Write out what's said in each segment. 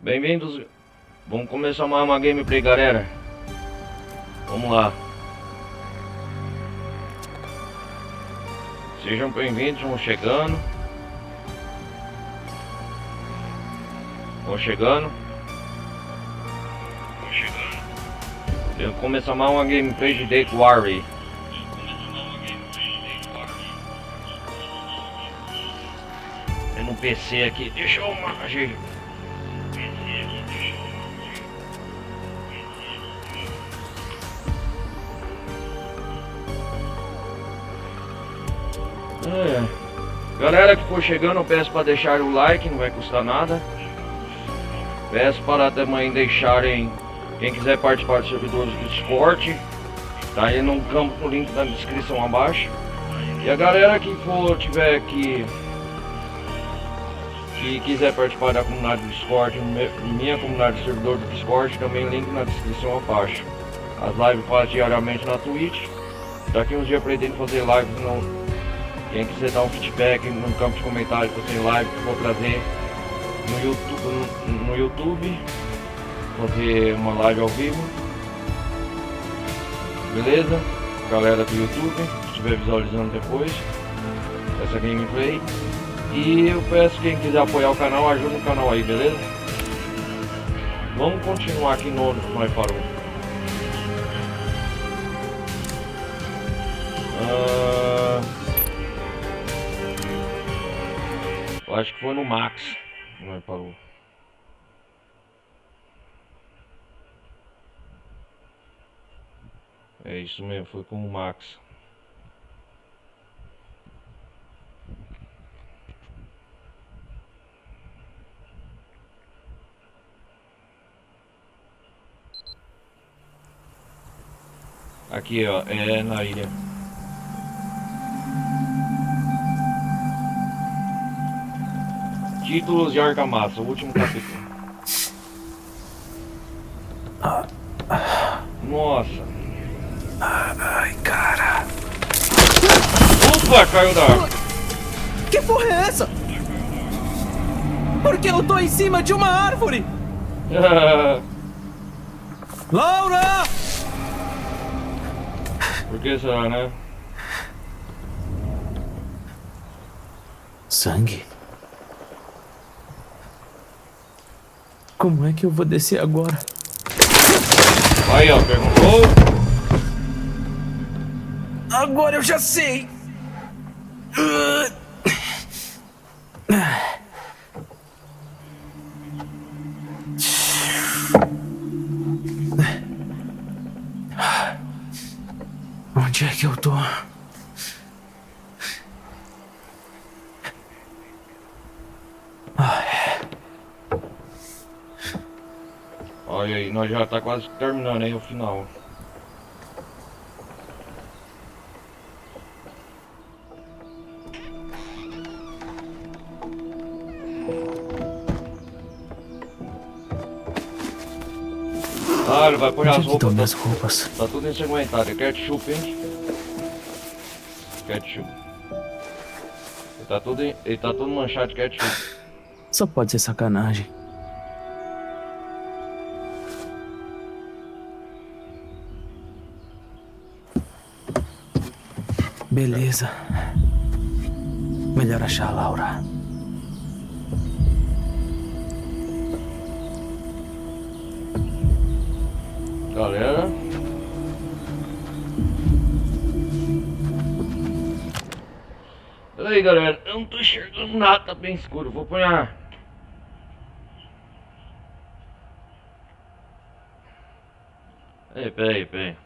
Bem-vindos. Vamos começar mais uma gameplay, galera. Vamos lá. Sejam bem-vindos, vão chegando. Eu vou começar mais uma gameplay de The Quarry. É no PC aqui. Deixa eu gente. Galera que for chegando, eu peço para deixar o like, não vai custar nada. Peço para também deixarem, quem quiser participar do servidor do Discord, tá aí no campo, no link da descrição abaixo. E a galera que tiver aqui, que quiser participar da comunidade do Discord, minha comunidade do servidor do Discord, também link na descrição abaixo. As lives faço diariamente na Twitch. Daqui uns dias pretendo fazer lives no... Quem quiser dar um feedback no campo de comentários que eu tenho live que vou trazer no YouTube, fazer uma live ao vivo, beleza? Galera do YouTube, se estiver visualizando depois essa gameplay. E eu peço quem quiser apoiar o canal, ajuda o canal aí, beleza? Vamos continuar aqui no nós parou. Eu acho que foi no Max que nós parou. É isso mesmo, foi com o Max. Aqui ó, é na ilha. Títulos de Argamassa, o último capítulo. Nossa. Ai, cara. Opa, caiu da água. Que porra é essa? Por que eu tô em cima de uma árvore? Laura! Por que será, né? Sangue? Como é que eu vou descer agora? Aí ó, perguntou. Agora eu já sei! Onde é que eu tô? Olha aí, nós já tá quase terminando aí o final. Ah, ele vai pôr as roupas. Minhas roupas. Tá tudo ensanguentado. É ketchup, hein? Ketchup. Ele tá todo manchado de ketchup. Só pode ser sacanagem. Beleza. Melhor achar a Laura. Galera. Peraí, galera. Eu não tô enxergando nada, tá bem escuro. Vou pôr a... Peraí.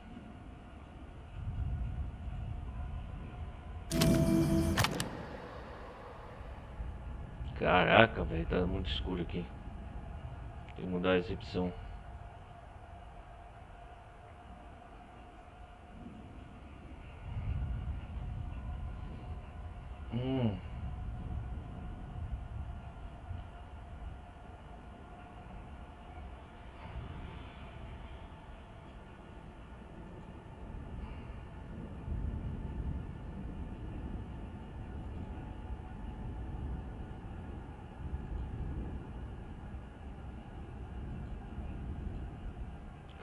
Caraca, velho, tá muito escuro aqui. Tem que mudar a recepção.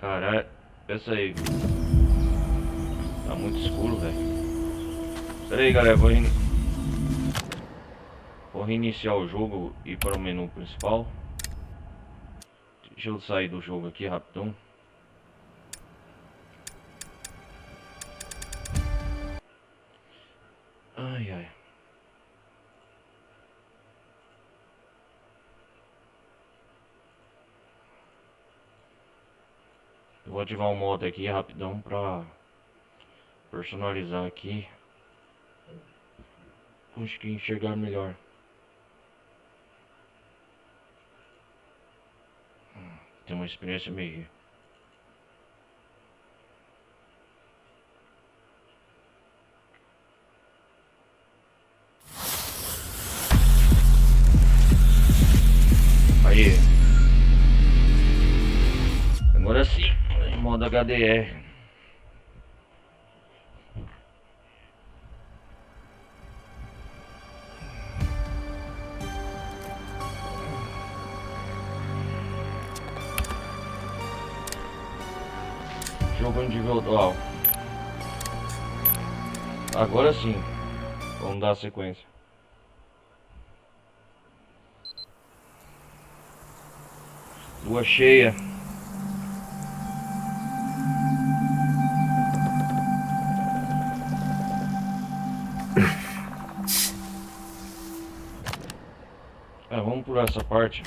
Caralho, pensa aí. Tá muito escuro, velho. Pera aí, galera, vou reiniciar o jogo e ir para o menu principal. Deixa eu sair do jogo aqui rapidão. Ai, ai. Eu vou ativar um modo aqui rapidão pra personalizar aqui. Acho que enxergar melhor. Tem uma experiência meio... Aí. Agora sim, em modo HDR. Jogo individual. Agora sim. Vamos dar sequência. Lua cheia. Vamos pular essa parte.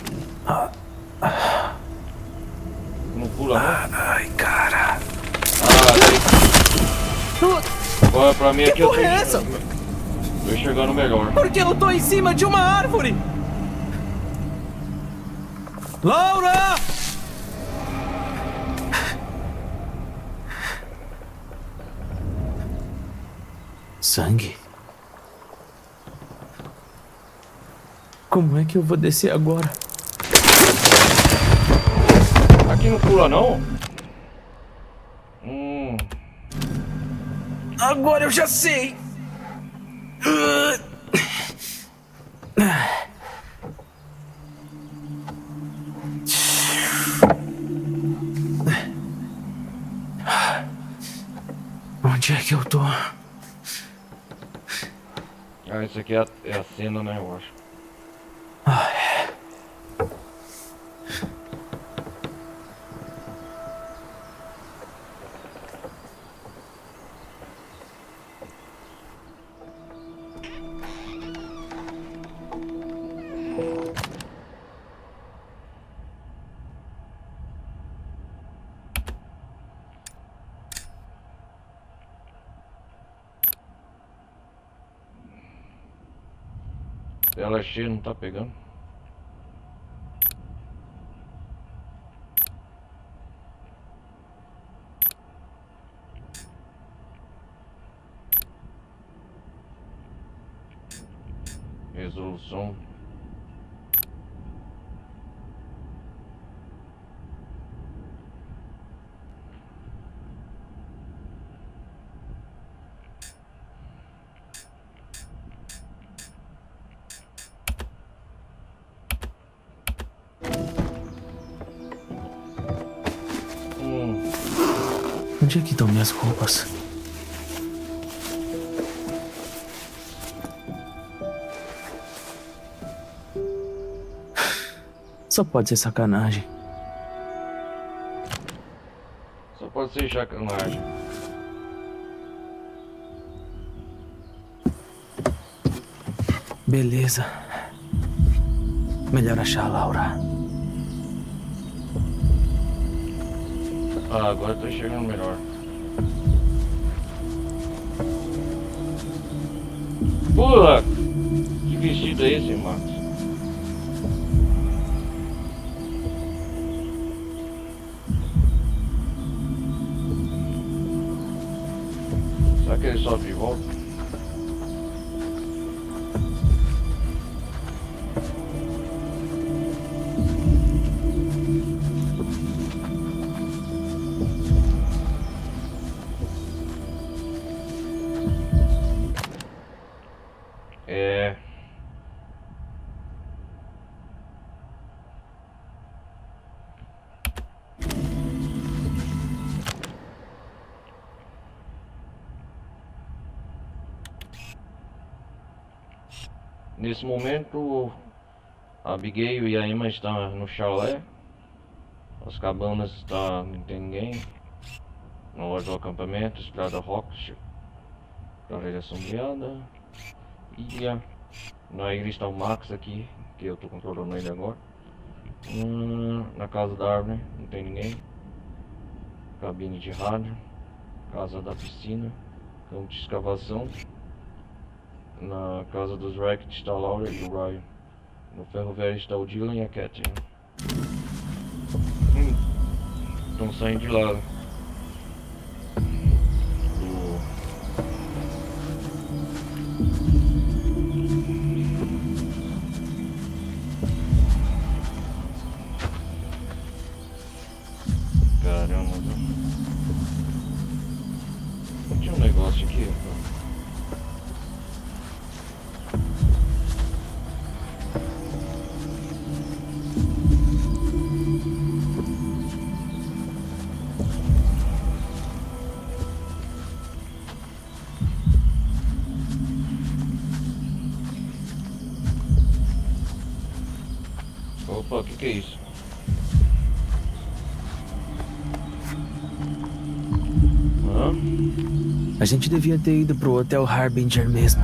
Não pula, não? Ai, cara. Agora pra mim aqui Que eu porra é essa? tô enxergando melhor. Porque eu tô em cima de uma árvore! Laura! Sangue? Como é que eu vou descer agora? Aqui não pula, não? Agora eu já sei! Onde é que eu tô? Isso aqui é a cena, né, eu acho. Tela cheia, não tá pegando. Resolução. Onde é que estão minhas roupas? Só pode ser sacanagem. Só pode ser sacanagem. Beleza. Melhor achar a Laura. Agora eu tô enxergando melhor. Pula! Que vestido é esse, Max? Será que ele sobe de volta? Nesse momento, a Abigail e a Emma estão no chalé. As cabanas não tem ninguém. Na hora do acampamento, Estrada Rock, Praia Sombreada. Ilha. Na ilha está o Max aqui, que eu tô controlando ele agora. Na casa da árvore, não tem ninguém. Cabine de rádio. Casa da piscina. Campo de escavação. Na casa dos Rackets está a Laura e o Ryan. No ferro velho está o Dylan e a Catherine. Estão saindo de lá. Caramba, tinha um negócio aqui. Opa, o que é isso? Hã? A gente devia ter ido pro Hotel Harbinger mesmo.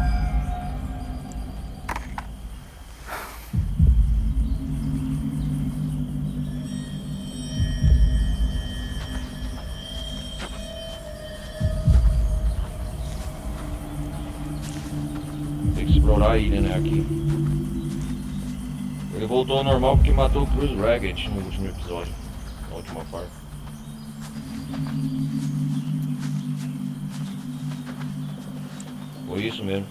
Tem que explorar a ilha, né, aqui. Ele voltou ao normal porque matou o Cruz Ragged no último episódio. Na última parte. Foi isso mesmo.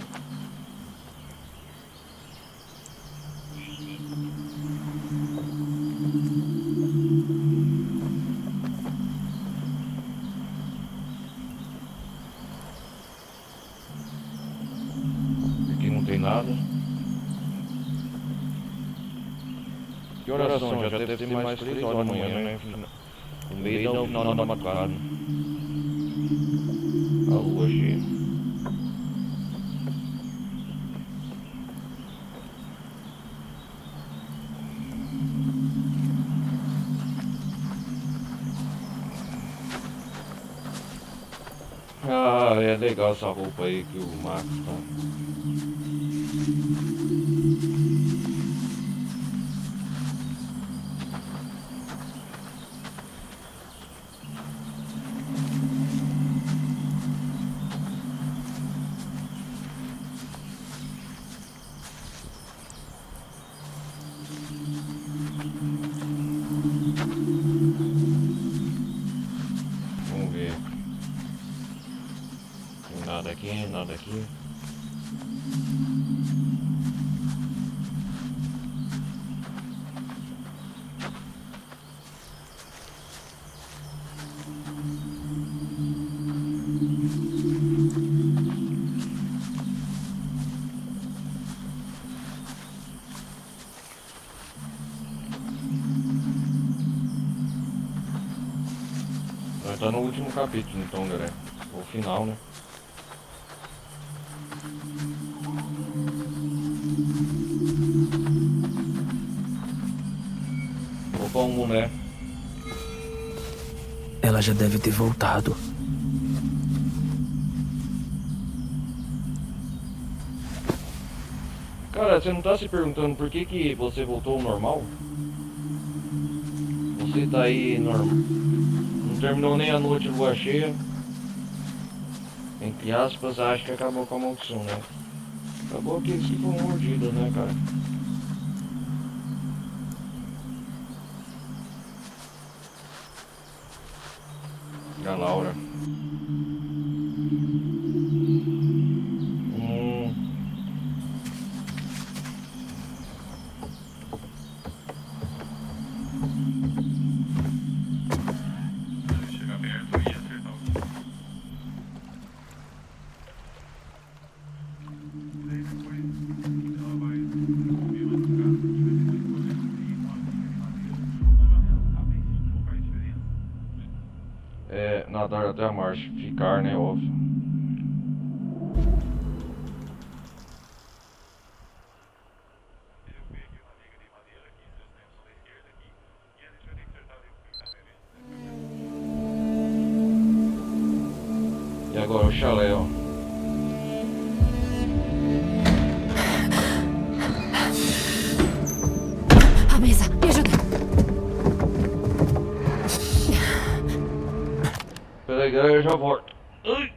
Aqui não tem nada. Que horas são? Já deve ter mais 3 horas da manhã, né? No meio da final da madrugada. A lua cheia. Ah, é legal essa roupa aí que o Max tá. Vamos ver. Tem nada aqui, nada aqui. Nós tá no último capítulo então, galera. O final, né? Opa, um boné. Ela já deve ter voltado. Cara, você não tá se perguntando por que você voltou ao normal? Você tá aí normal. Não terminou nem a noite lua cheia. Entre aspas, acho que acabou com a maldição, né? Acabou que eles ficam mordidos, né, cara? E a Laura. Chega perto e acertar o tiro. Daí depois ela vai subir lá no carro, a gente vai ter que poder subir uma linha de madeira na janela. Tá bem, qual faz diferença? É, nadar até a marcha. Ficar, né, óbvio. o chalé, ó. A mesa, me ajuda. Peraí, galera, eu já volto. Ai.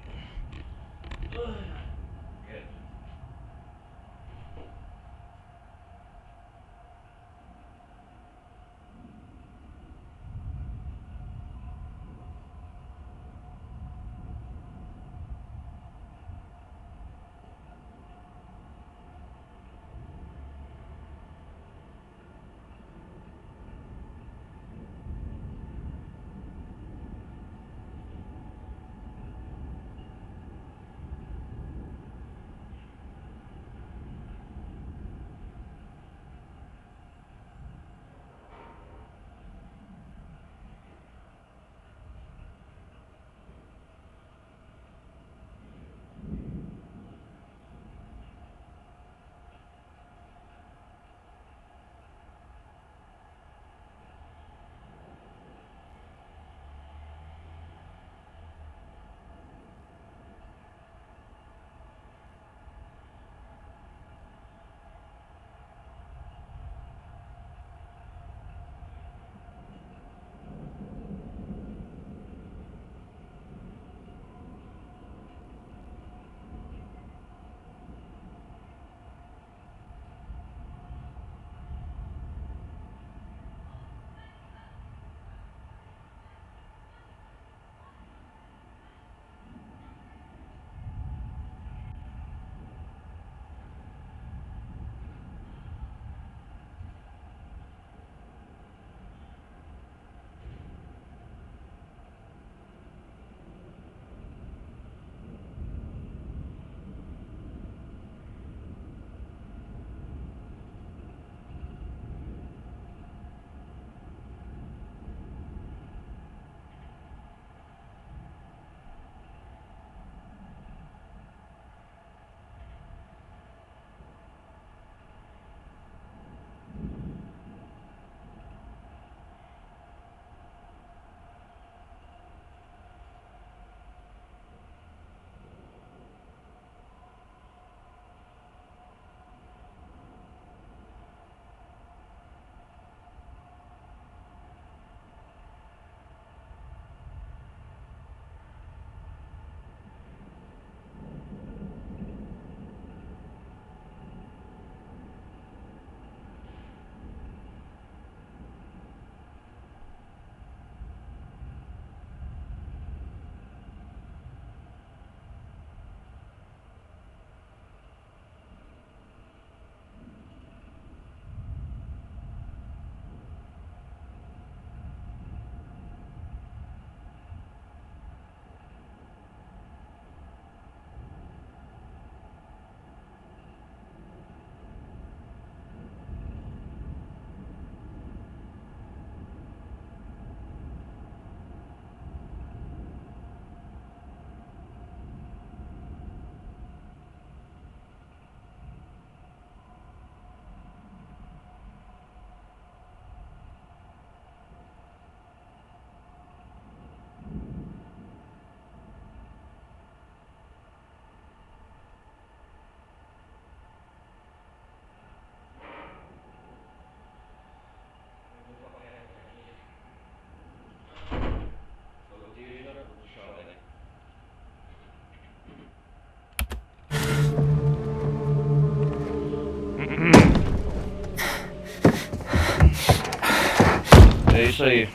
É isso aí.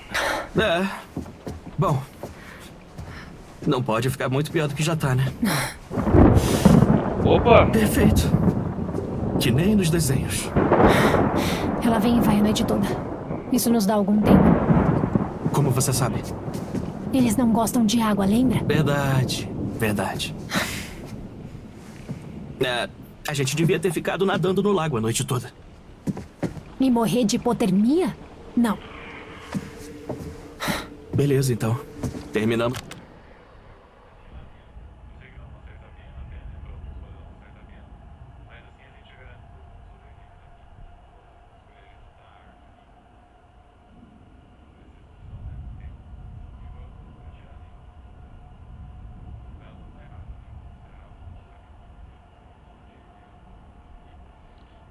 É. Bom. Não pode ficar muito pior do que já tá, né? Opa! Perfeito. Que nem nos desenhos. Ela vem e vai a noite toda. Isso nos dá algum tempo. Como você sabe? Eles não gostam de água, lembra? Verdade. Verdade. É, a gente devia ter ficado nadando no lago a noite toda. E morrer de hipotermia? Não. Beleza, então. Terminamos.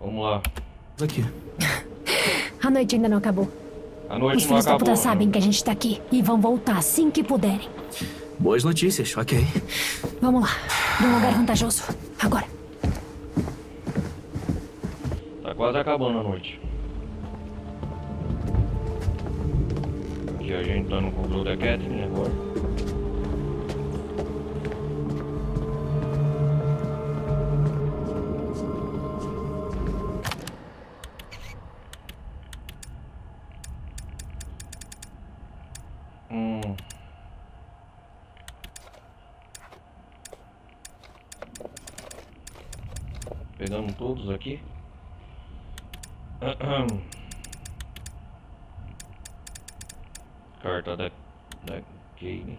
Vamos lá. Aqui. A noite ainda não acabou. A noite Os não filhos da acabou. puta sabem que a gente tá aqui e vão voltar assim que puderem. Boas notícias, ok. Vamos lá. Pra um lugar vantajoso. Agora. Tá quase acabando a noite. Aqui a gente tá no controle da Catherine agora. Pegamos todos aqui. Carta da Kane.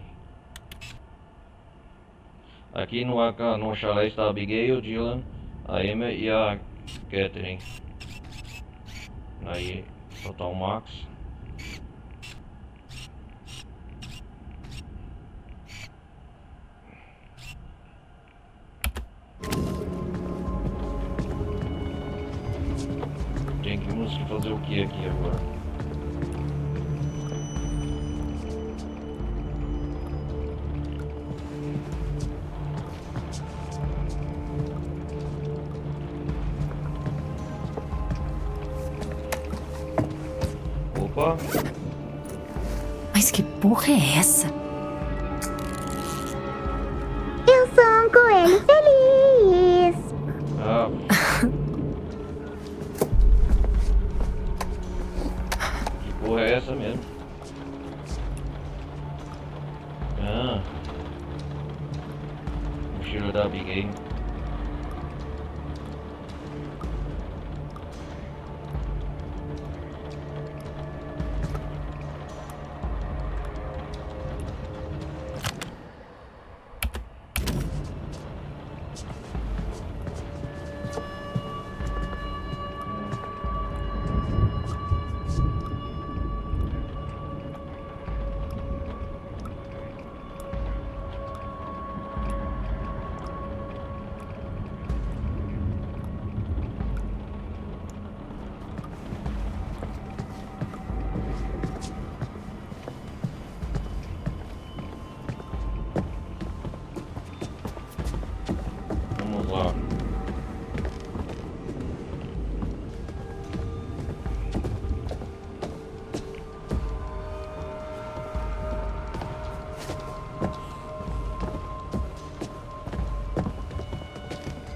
Aqui no chalé está a Abigail, Dylan, a Emma e a Catherine. Aí só tá o Max. Temos que fazer o que aqui agora? Opa! Mas que porra é essa? Eu sou um coelho feliz. Ah. Que porra é essa mesmo? Ah. Mochila da Abigail. Vamos lá.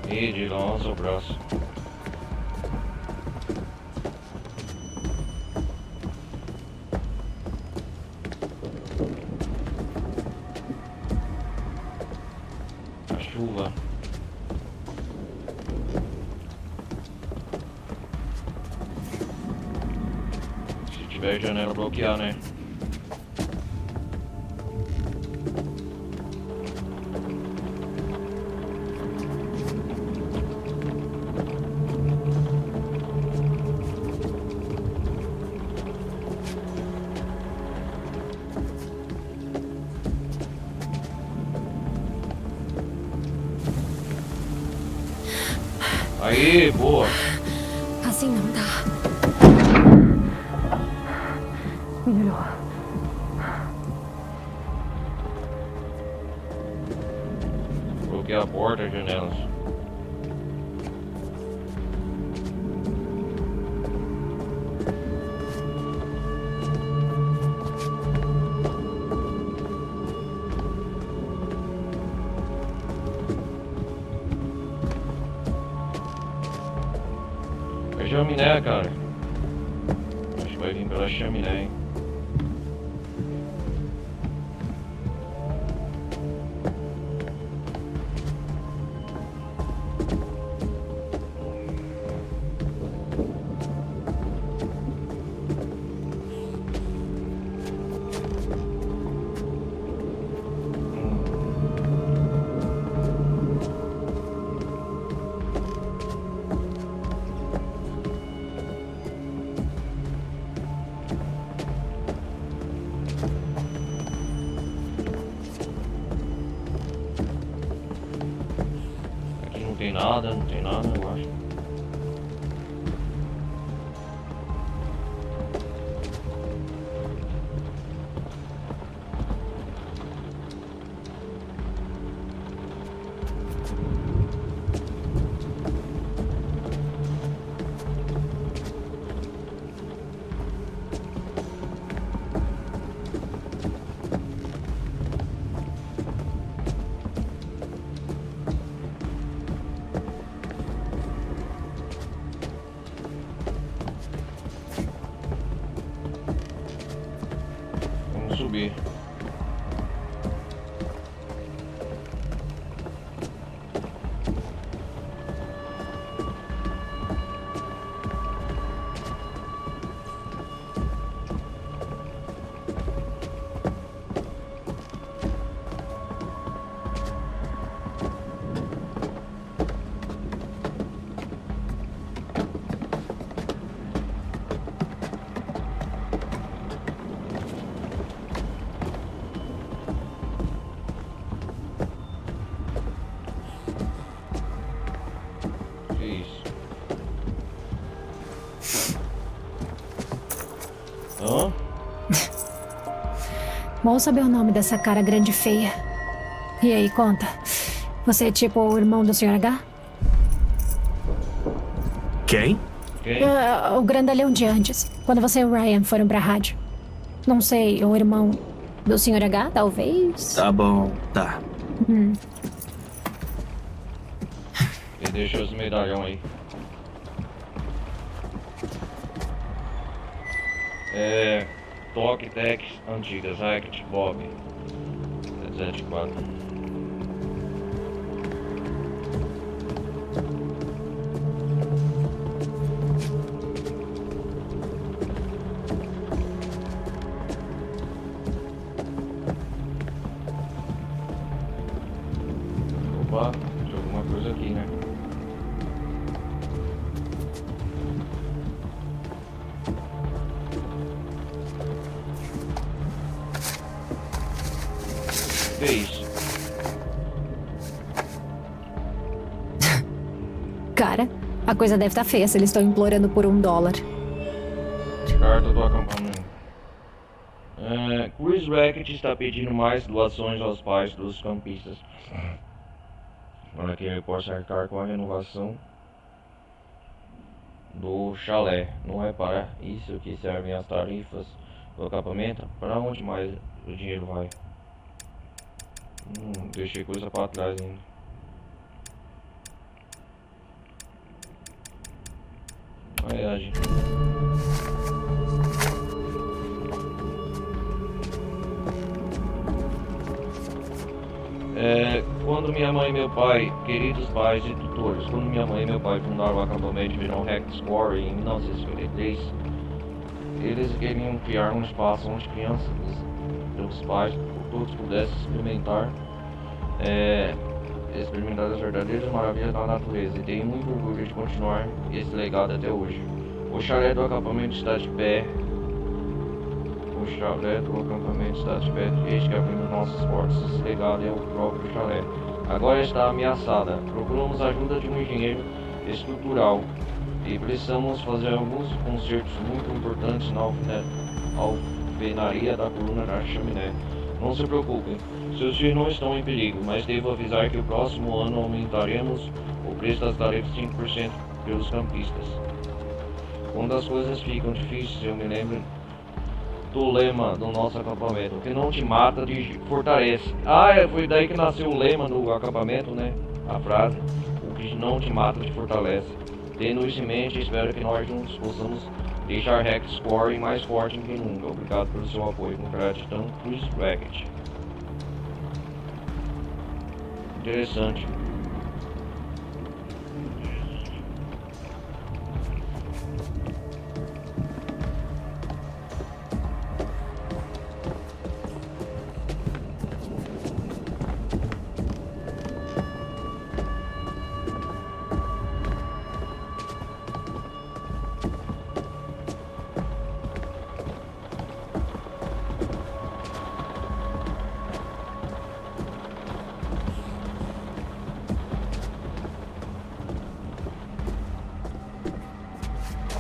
E de lança o braço. A chuva. Se tiver janela bloquear, né? Aí, boa. Assim não dá. Melhorou. Bloquear a porta, as janelas. É chaminé, cara. Acho que vai vir pela chaminé, hein? Aqui não tem nada, eu acho. subir. Que isso? Hã? Bom saber o nome dessa cara grande e feia. E aí, conta. Você é tipo o irmão do Sr. H? Quem? Quem? O grandalhão de antes. Quando você e o Ryan foram pra rádio. Não sei, o irmão do Sr. H, talvez? Tá bom, tá. Ele deixou os medalhão aí. Toque Tex antigas, Racket, Bob. 74. Opa, tem alguma coisa aqui, né? Que é isso? Cara, a coisa deve estar feia se eles estão implorando por $1. Carta do acampamento. Chris Racket está pedindo mais doações aos pais dos campistas. Para que ele possa arcar com a renovação do chalé. Não é para isso que servem as tarifas do acampamento? Para onde mais o dinheiro vai? Deixei coisa para trás ainda. Viagem. Quando minha mãe e meu pai, queridos pais e tutores, quando minha mãe e meu pai fundaram o acampamento de Hack's Quarry em 1953, eles queriam criar um espaço onde crianças e os pais todos pudessem experimentar as verdadeiras maravilhas da natureza, e tenho muito orgulho de continuar esse legado até hoje. O chalé do acampamento está de pé. O chalé do acampamento está de pé desde que abrimos nossas portas. Esse legado é o próprio chalé. Agora está ameaçada. Procuramos a ajuda de um engenheiro estrutural e precisamos fazer alguns consertos muito importantes na alvenaria da coluna da chaminé. Não se preocupem, seus filhos não estão em perigo, mas devo avisar que o próximo ano aumentaremos o preço das tarefas 5% pelos campistas. Quando as coisas ficam difíceis, eu me lembro do lema do nosso acampamento: o que não te mata te fortalece. Foi daí que nasceu o lema do acampamento, né? A frase: o que não te mata te fortalece. Tendo isso em mente, espero que nós juntos possamos deixar Hack's Quarry mais forte do que nunca. Obrigado pelo seu apoio. Com gratidão, Chris Racket. Interessante.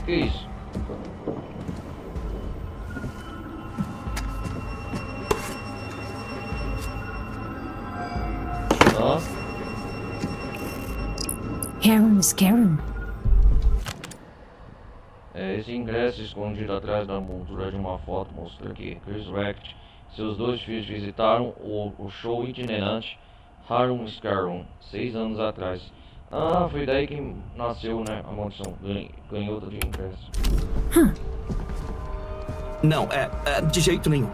Que isso? Harun Scarum. Esse ingresso escondido atrás da moldura de uma foto mostra que Chris Racket e seus dois filhos visitaram o show itinerante Harun Scarum 6 anos atrás. Foi daí que nasceu, né, a maldição ganhota de ingresso. Não, de jeito nenhum.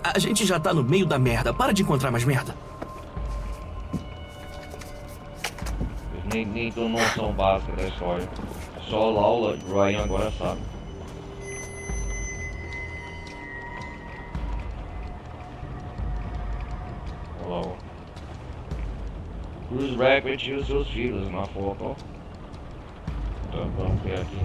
A gente já tá no meio da merda. Para de encontrar mais merda. Nem tô noção básica da história. Só a Laura e Ryan agora sabe. Olha lá, ó. Cruz Rabbit e os seus filhos na foto, ó. Então, vamos ver aqui.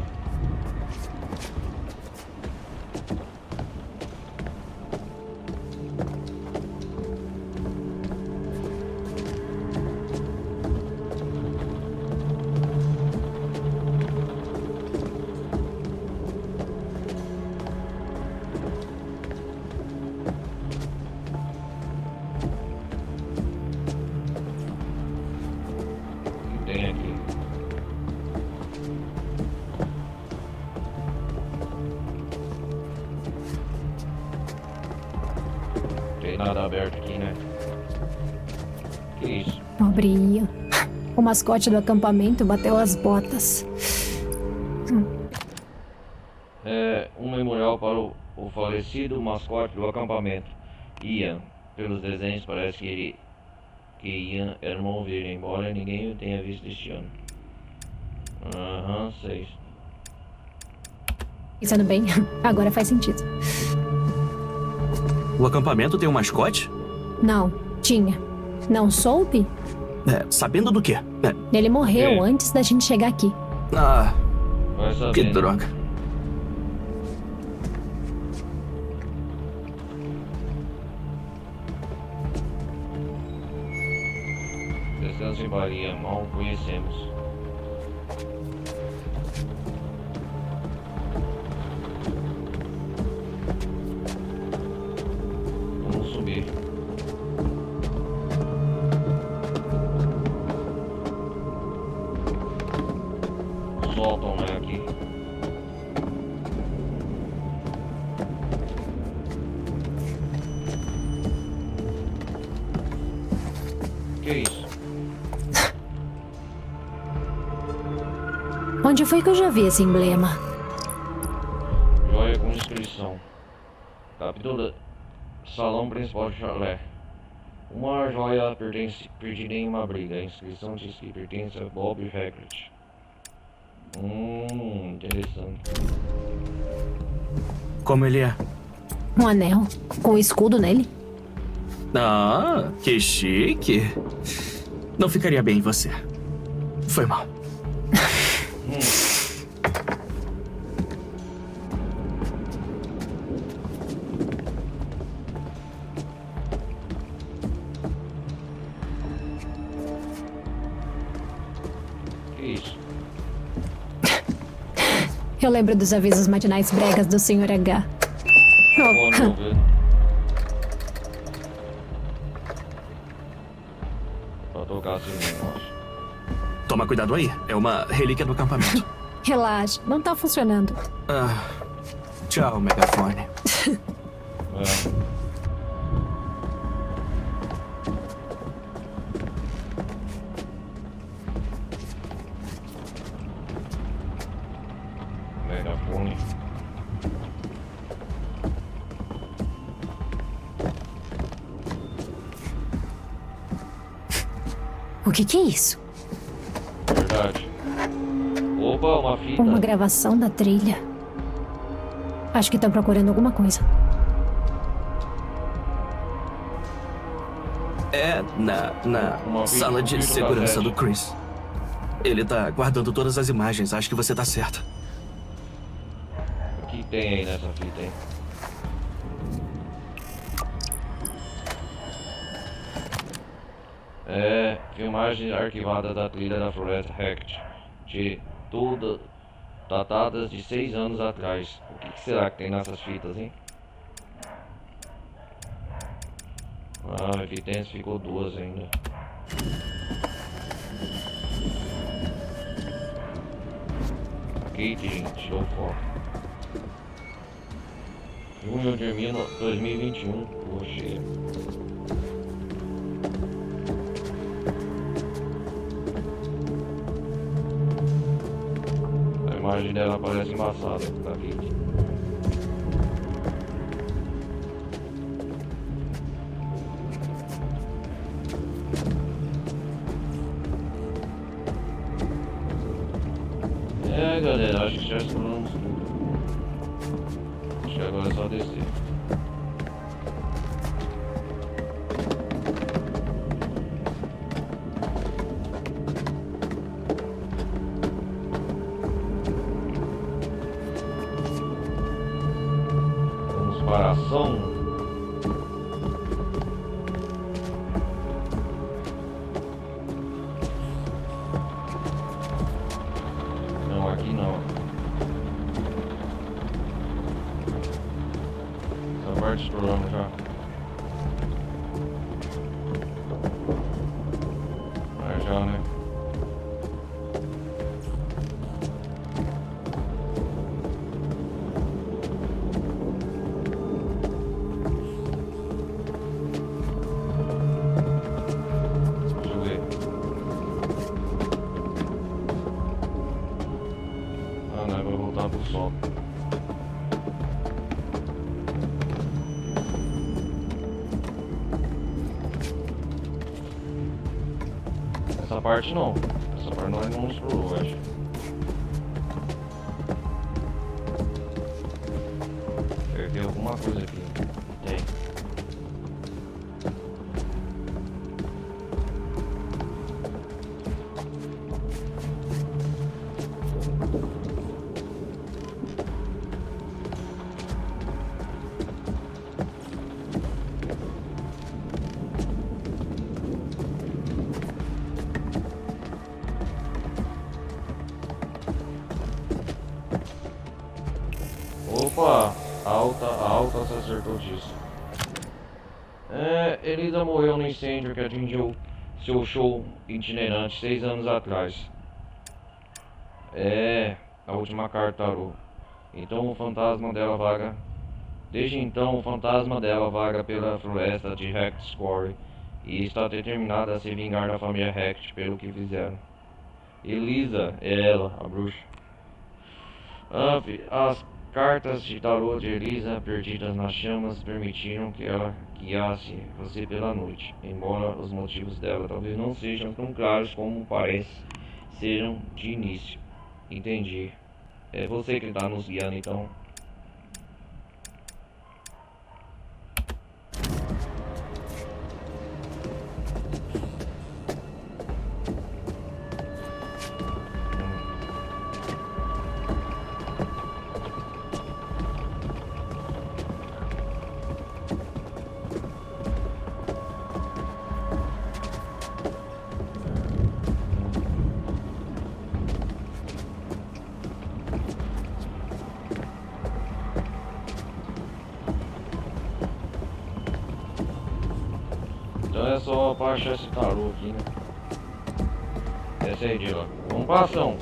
O que tem aqui? Tem nada aberto aqui, né? Que isso? Pobre Ian. O mascote do acampamento bateu as botas. É um memorial para o falecido mascote do acampamento, Ian. Pelos desenhos parece que Ian era uma ovelha, embora ninguém o tenha visto este ano. Aham, sei. Pensando bem, agora faz sentido. O acampamento tem um mascote? Não, tinha. Não soube? Sabendo do quê? Ele morreu É. antes da gente chegar aqui. Vai saber. Que né? droga. Descanso em Bahia, mal conhecemos. Vamos subir. Soltam, né, aqui. Que isso? Onde foi que eu já vi esse emblema? Joia com inscrição. Captura salão principal de chalé. Uma joia perdida em uma briga. A inscrição diz que pertence a Bob Hackett. Interessante. Como ele é? Um anel com um escudo nele? Ah, que chique. Não ficaria bem em você. Foi mal. Que isso? Eu lembro dos avisos matinais bregas do Sr. H. Pô, Oh, não vê. Pra tocar assim, eu acho. Toma cuidado aí. É uma relíquia do acampamento. relaxa, não tá funcionando. Tchau, megafone. É. Megafone. O que é isso? Verdade. Opa, uma fita. Uma gravação da trilha. Acho que estão procurando alguma coisa. É na Uma sala de fita segurança do cassete. Chris. Ele tá guardando todas as imagens. Acho que você tá certa. O que tem aí nessa fita, hein? É, filmagem arquivada da trilha da Floresta Hackett, de tudo datadas de 6 anos atrás. O que será que tem nessas fitas, hein? Ah, evidência ficou 2 ainda. Kate, gente, tirou foto. Junho de 2021, poxa. A imagem dela parece embaçada, tá aqui. galera, acho que já exploramos tudo. Acho que agora é só descer. Vamos para a ação. Não, aqui não. Essa parte exploramos já. Mas já, né? Deixa eu ver. Ah, não, vou voltar pro sol. Essa parte não. Essa parte nós não explorou, eu acho. Perdi alguma coisa aqui. Tem. Opa! Alta se acertou disso. Elisa morreu no incêndio que atingiu seu show itinerante 6 anos atrás. A última carta tarô. Então o fantasma dela vaga. Desde então o fantasma dela vaga pela floresta de Hecht Quarry e está determinada a se vingar da família Hecht pelo que fizeram. Elisa é ela, a bruxa. As cartas de tarô de Elisa, perdidas nas chamas, permitiram que ela guiasse você pela noite, embora os motivos dela talvez não sejam tão claros como parece serão de início. Entendi. É você que está nos guiando então. Então é só pra achar esse tarô aqui, né? Essa aí de lá. Vamos pra ação.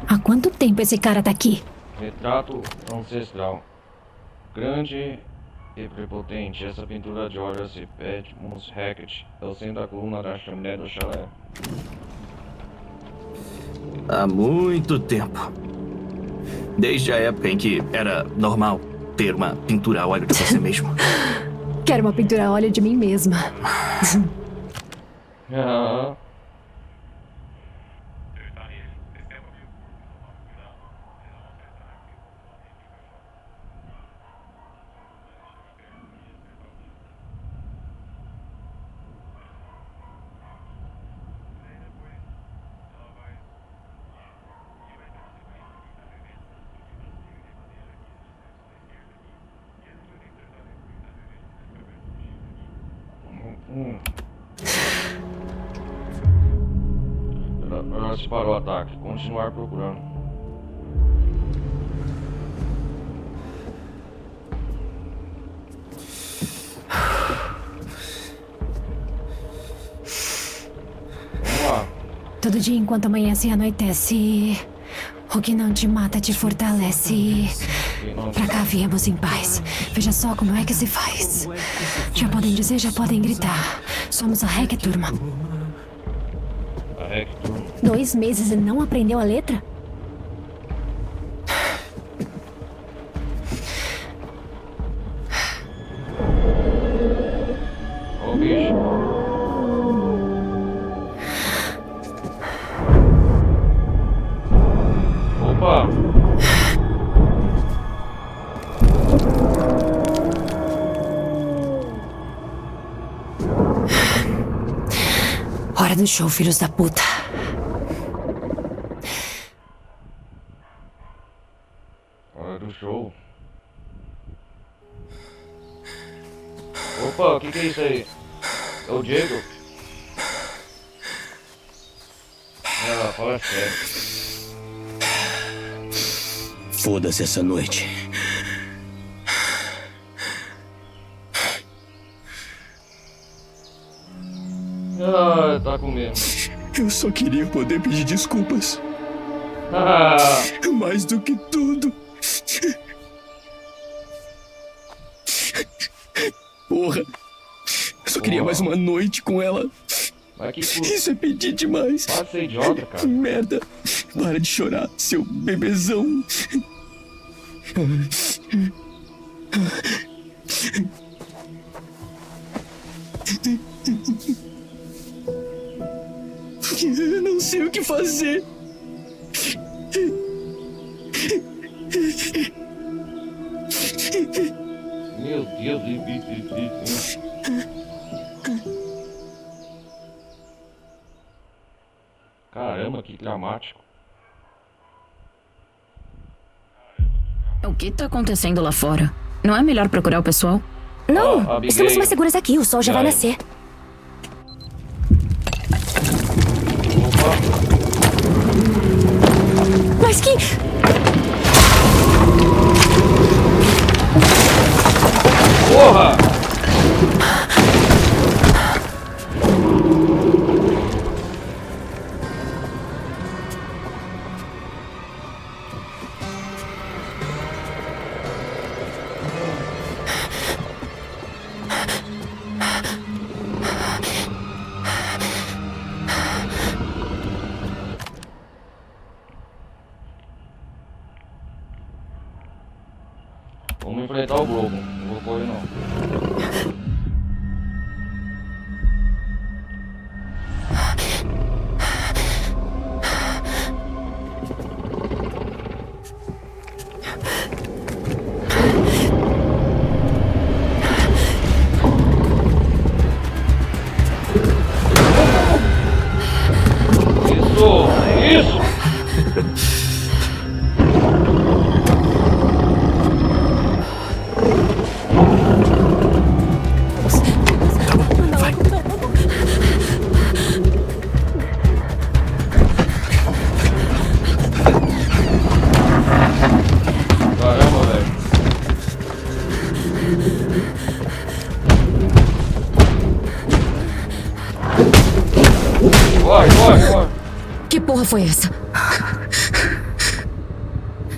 Há quanto tempo esse cara tá aqui? Retrato ancestral. Grande e prepotente, essa pintura de Horace Edmunds Hackett é o centro da coluna da chaminé do chalé. Há muito tempo. Desde a época em que era normal ter uma pintura a óleo de você mesmo. Quero uma pintura a óleo de mim mesma. Ah, Ela se parou o ataque. Continuar procurando. Vamos lá. Todo dia enquanto amanhece e anoitece. O que não te mata te fortalece. Pra cá viemos em paz. Veja só como é que se faz. Já podem dizer, já podem gritar. Somos a REC Turma. A REC Turma. 2 meses e não aprendeu a letra? Ó o bicho. Opa! Hora do show, filhos da puta. Hora do show. Opa, o que é isso aí? É o Diego? Ah, fala sério. Foda-se essa noite. Ah, tá com medo. Eu só queria poder pedir desculpas. Ah, Mais do que tudo. Porra. Eu só queria mais uma noite com ela. mas que Isso é pedir demais. Para de ser idiota, Que cara. merda. Para de chorar, seu bebezão. Eu não sei o que fazer. Meu Deus. Caramba, que dramático. O que tá acontecendo lá fora? Não é melhor procurar o pessoal? Não, Abigail. estamos mais seguros aqui. O sol já vai Vai. nascer. Opa, Mas que... porra! Vamos enfrentar o Globo. Não vou correr não. Isso! Vai. Caramba, velho. Corre. Que porra foi essa?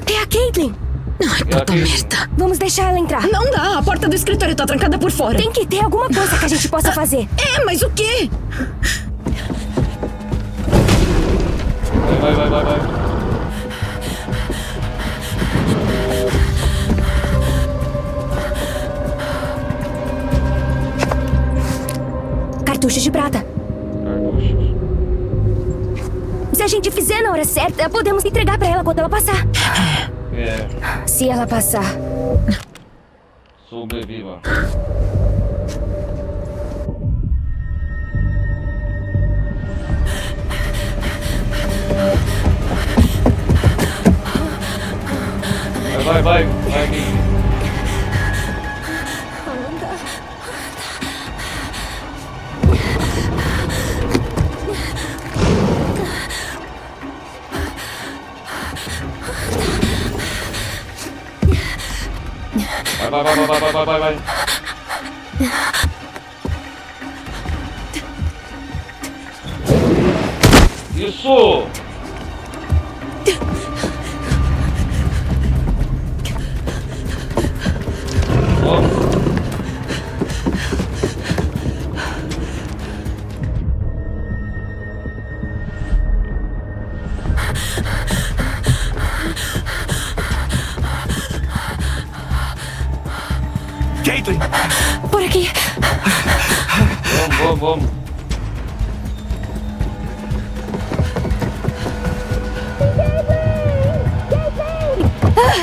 É a Caitlyn. Ai, puta aqui? merda. Vamos deixar ela entrar. Não dá, a porta do escritório tá trancada por fora. Tem que ter alguma coisa que a gente possa fazer. É, mas o quê? Vai. Cartuchos de prata. Cartuchos. Se a gente fizer na hora certa, podemos entregar pra ela quando ela passar. É, Se ela passar. sobreviva. Vai aqui. Vai. Isso! Vamos. Caitlin! Por aqui. Vamos.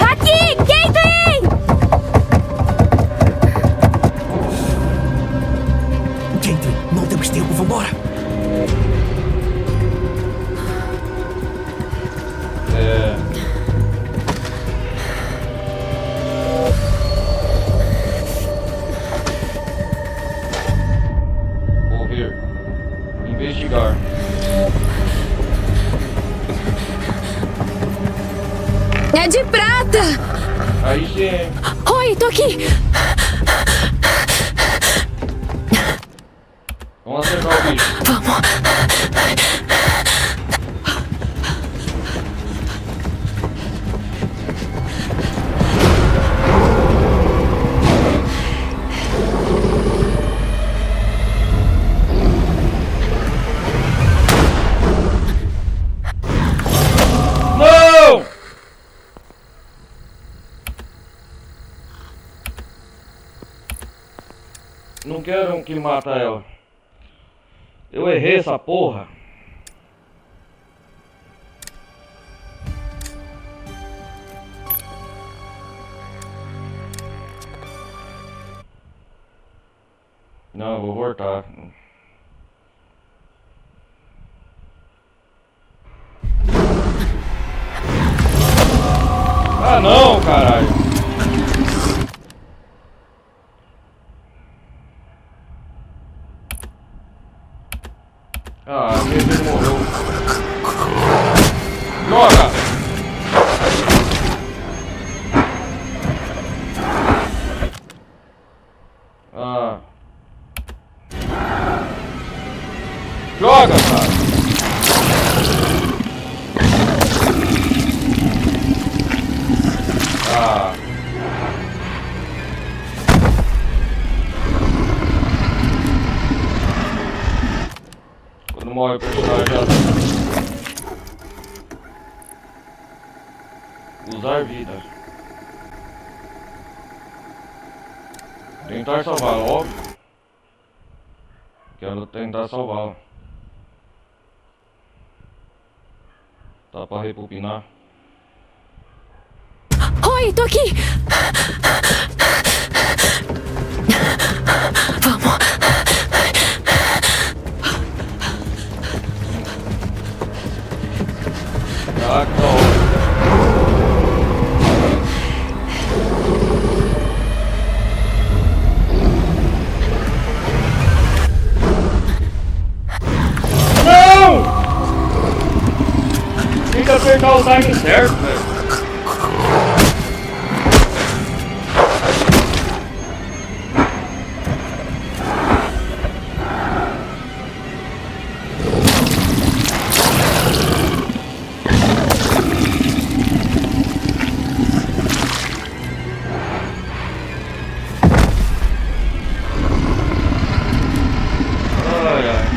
Aqui, Caitlin! Caitlin, não temos tempo, vambora! Ouvir. Investigar. É de prata! Aí sim. Oi, tô aqui! Vamos acertar o bicho. Vamos! Não! Não quero que mata ela. Eu errei essa porra. Não, eu vou voltar. Ah não, caralho. Ah, ele morreu. Droga! Ah. Droga, cara! Ah. Quando morre o personagem já... Usar vida. Tentar salvá-lo, óbvio. Quero tentar salvá-lo. Tá pra repupinar. Oi, tô aqui! Vamos! Ah, que da hora. Não! Tem que acertar o timing certo, velho. Ai, ai.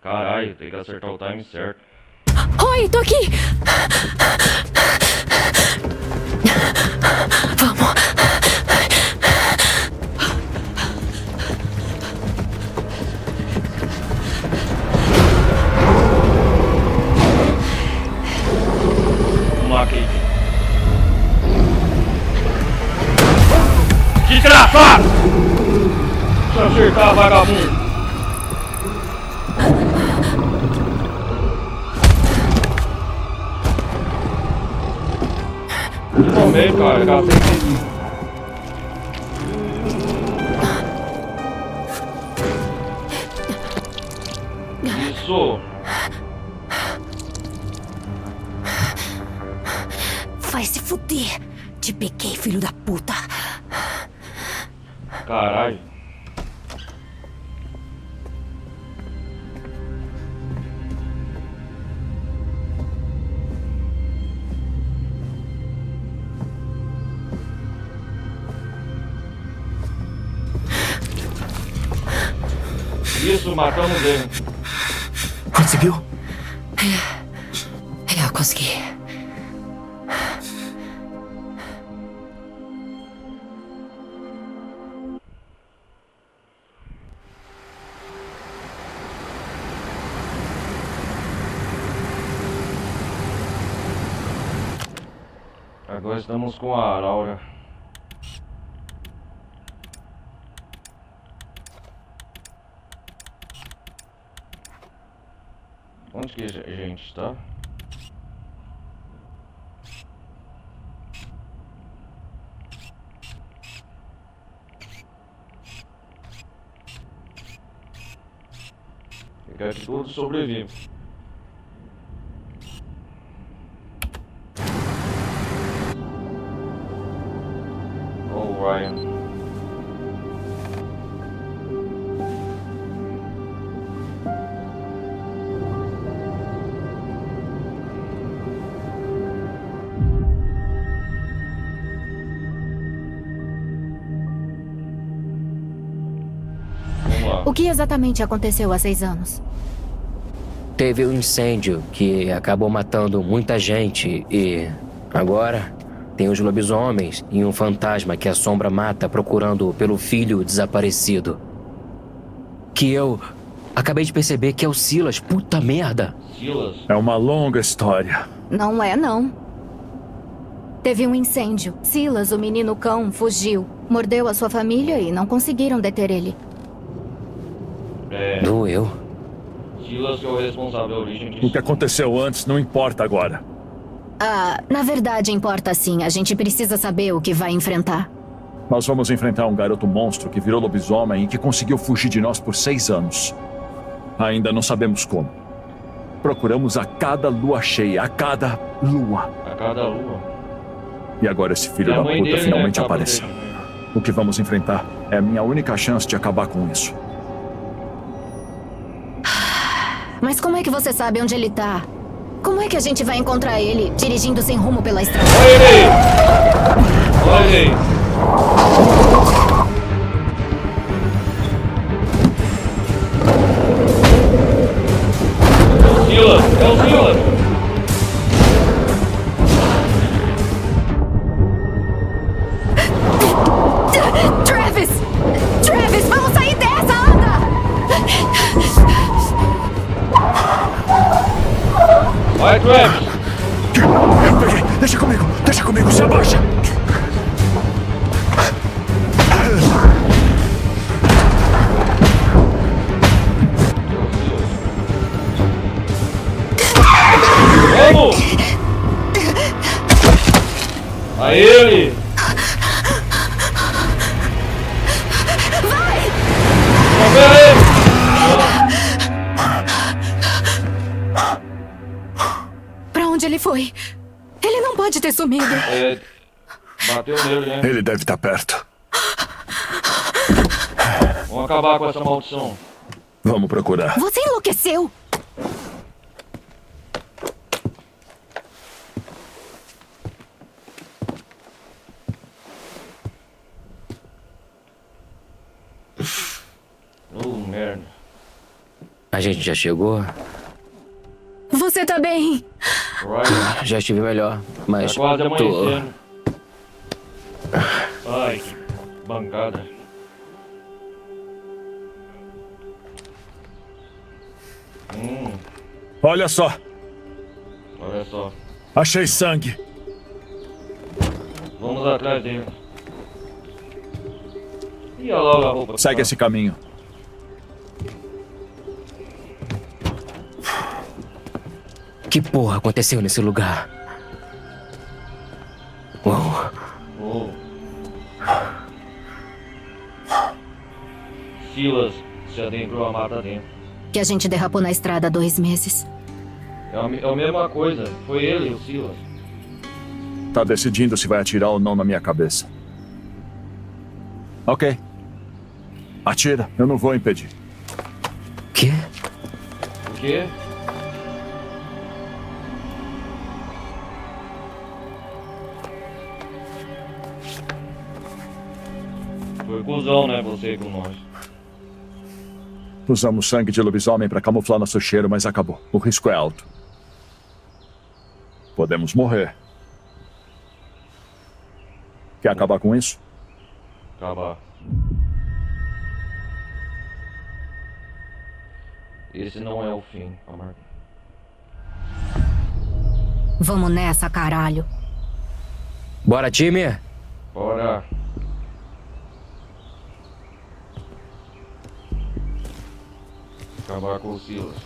Caralho, tem que acertar o time certo. Oi, tô aqui! Vamos! Vamos lá, Kate. Desgraçado! Deixa eu acertar, vagabundo. Também, cara, gastei aqui. Isso! Vai se fuder. Te peguei, filho da puta. Caralho. Isso, matamos ele. Conseguiu? Eu consegui. Agora estamos com a Aura. Onde que a gente está? Eu quero que todos sobrevivam. Oh, Ryan. O que exatamente aconteceu há 6 anos? Teve um incêndio que acabou matando muita gente e agora tem os lobisomens e um fantasma que a sombra mata procurando pelo filho desaparecido. Que eu acabei de perceber que é o Silas. Puta merda. Silas? É uma longa história. Não é, não. Teve um incêndio. Silas, o menino cão, fugiu. Mordeu a sua família e não conseguiram deter ele. É. Doeu. Silas que é o responsável pela origem disso. O que aconteceu antes não importa agora. Na verdade importa sim. A gente precisa saber o que vai enfrentar. Nós vamos enfrentar um garoto monstro que virou lobisomem e que conseguiu fugir de nós por 6 anos. Ainda não sabemos como. Procuramos a cada lua cheia, a cada lua. A cada lua. E agora esse filho da puta finalmente apareceu. O que vamos enfrentar é a minha única chance de acabar com isso. Mas como é que você sabe onde ele tá? Como é que a gente vai encontrar ele dirigindo sem rumo pela estrada? Olha ele! Olha ele! Silas! É o Silas! Travis! Travis, vamos sair dessa, anda! Vai, Travis! Peguei! Deixa comigo, se abaixa! Vamos! A ele! Vai! Pega ele! Pra onde ele foi? Ele não pode ter sumido. É, bateu nele, né? Ele deve estar perto. Vamos acabar com essa maldição. Vamos procurar. Você enlouqueceu? Merda. A gente já chegou? Você tá bem? Ryan, Já estive melhor, mas tá quase tô... amanhecendo. Ai, que bancada. Olha só, Olha só. achei sangue. Vamos atrás dele. E olha lá a roupa. que Segue tá. esse caminho. Que porra aconteceu nesse lugar? Uau. Oh. Silas se adentrou a mata dentro. Que a gente derrapou na estrada há 2 meses. É a mesma coisa. Foi ele, o Silas. Tá decidindo se vai atirar ou não na minha cabeça. Ok. Atira, eu não vou impedir. Quê? O quê? Foi cuzão, né, você com nós. Usamos sangue de lobisomem para camuflar nosso cheiro, mas acabou. O risco é alto. Podemos morrer. Quer acabar com isso? Acabar. Esse não é o fim, Amar. Vamos nessa, caralho. Bora, time? Bora. Acabar com o Silas.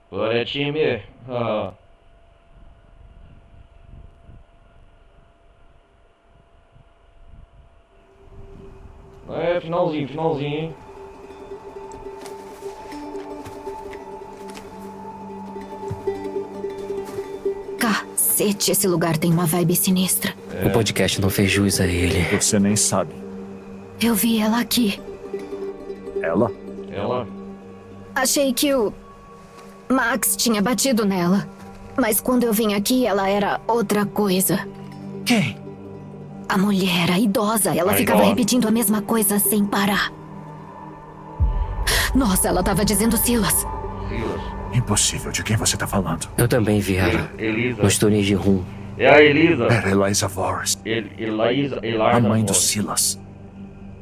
Bora, time. Ah. É, finalzinho, hein? Cacete, esse lugar tem uma vibe sinistra. O podcast não fez jus a ele. Você nem sabe. Eu vi ela aqui. Ela? Ela? Achei que o Max tinha batido nela. Mas quando eu vim aqui, ela era outra coisa. Quem? A mulher, a idosa, ela A ficava idosa. repetindo a mesma coisa sem parar. Nossa, ela tava dizendo Silas. Silas. Impossível. De quem você tá falando? Eu também vi ela. Elisa. Nos túneis de rum. É a Elisa. Era Eliza Vorris. Eliza. A mãe do Vorris. Silas.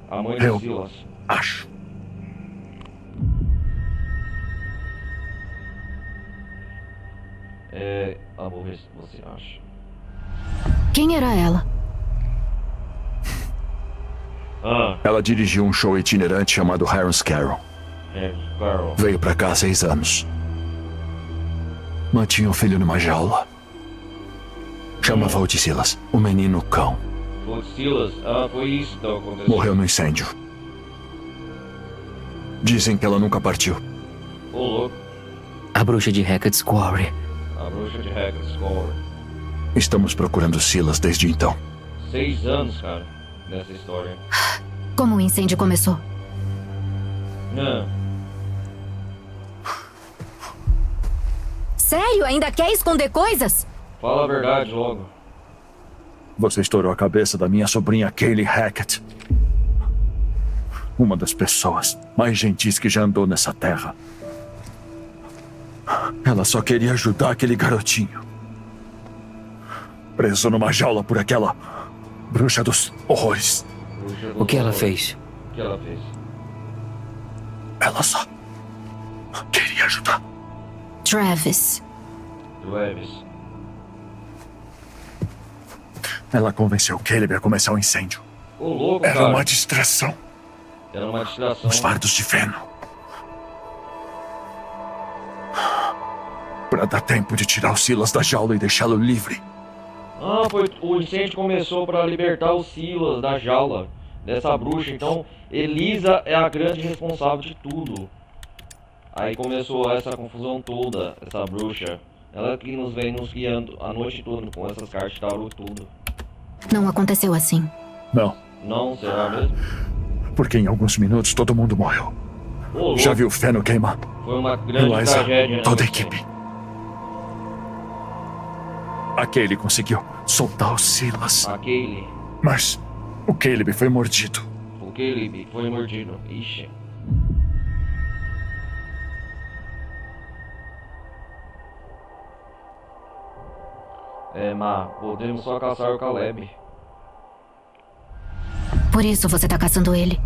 A mãe do Eu- Silas. Acho. É, amor, você acha? Quem era ela? Ah, Ela dirigiu um show itinerante chamado Harris Carroll. é, Carol. Veio pra cá há 6 anos. Mantinha o filho numa jaula. Chamava-o de Silas, o menino cão. Foi Silas. Ah, foi isso que aconteceu. Morreu no incêndio. Dizem que ela nunca partiu. Ô, louco. A bruxa de Hackett's Quarry. A bruxa de Hackett's Quarry. Estamos procurando Silas desde então. 6 anos, cara, nessa história. Como o incêndio começou? Não. Sério? Ainda quer esconder coisas? Fala a verdade logo. Você estourou a cabeça da minha sobrinha Kaylee Hackett. Uma das pessoas mais gentis que já andou nessa terra. Ela só queria ajudar aquele garotinho. Preso numa jaula por aquela bruxa dos horrores. Bruxa do O que ela horror. fez? O que ela fez? Ela só queria ajudar. Travis. Travis. Ela convenceu Caleb a começar o incêndio. Ô, louco, Era cara. uma distração. Era uma distração. Os fardos de feno. Pra dar tempo de tirar o Silas da jaula e deixá-lo livre. Ah, o incêndio começou pra libertar o Silas da jaula dessa bruxa. Então, Elisa é a grande responsável de tudo. Aí começou essa confusão toda, essa bruxa. Ela que nos vem nos guiando a noite toda com essas cartas de tarô e tudo. Não aconteceu assim. Não, Não, será mesmo? porque em alguns minutos todo mundo morreu. Ô, louco, Já viu o feno queimar? foi uma grande Eliza, tragédia. né, toda a você? equipe. Aquele conseguiu soltar o Silas. A Kaylee. Mas o Caleb foi mordido. O Caleb foi mordido. Ixi. É, mas podemos só caçar o Caleb. Por isso você tá caçando ele.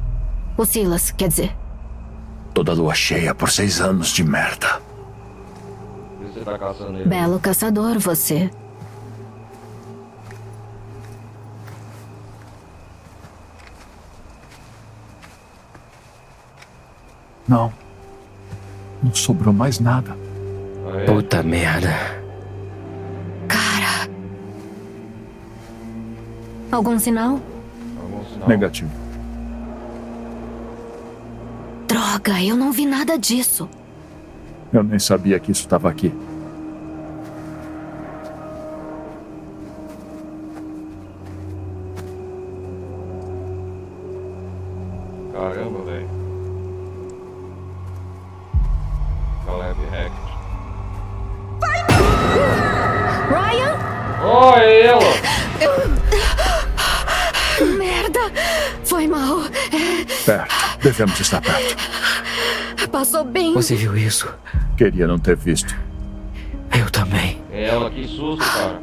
O Silas, quer dizer. Toda lua cheia por 6 anos de merda. Por isso você tá caçando ele. Belo caçador, você. Não. Não sobrou mais nada. Ah, é? Puta merda. Cara. Algum sinal? Algum Não. Negativo. Droga, eu não vi nada disso. Eu nem sabia que isso estava aqui. Caramba, velho. Caleb Hackett. Ryan? Oh, é ela! Merda! Foi mal. Perto. Devemos estar perto. Passou bem. Você viu isso? Queria não ter visto. Eu também. É ela, que susto, cara.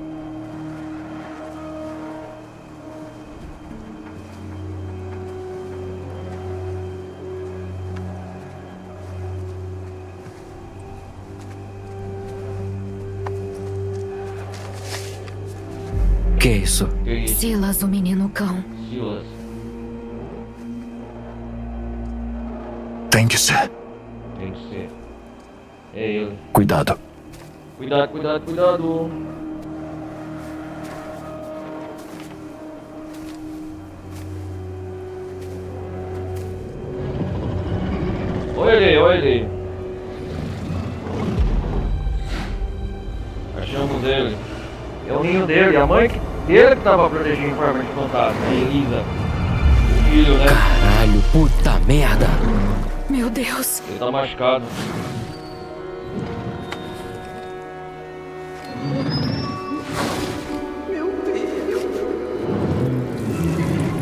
Que é isso? Que isso? Silas, o menino cão. Silas. Tem que ser. Tem que ser. É ele. Cuidado. Cuidado, cuidado, cuidado. Olha ele, olha ele. Achamos ele. É o ninho dele, a mãe dele que tava protegendo em forma de fantasma, a Elisa. O filho, né? Caralho, puta merda. Meu Deus. Ele tá machucado.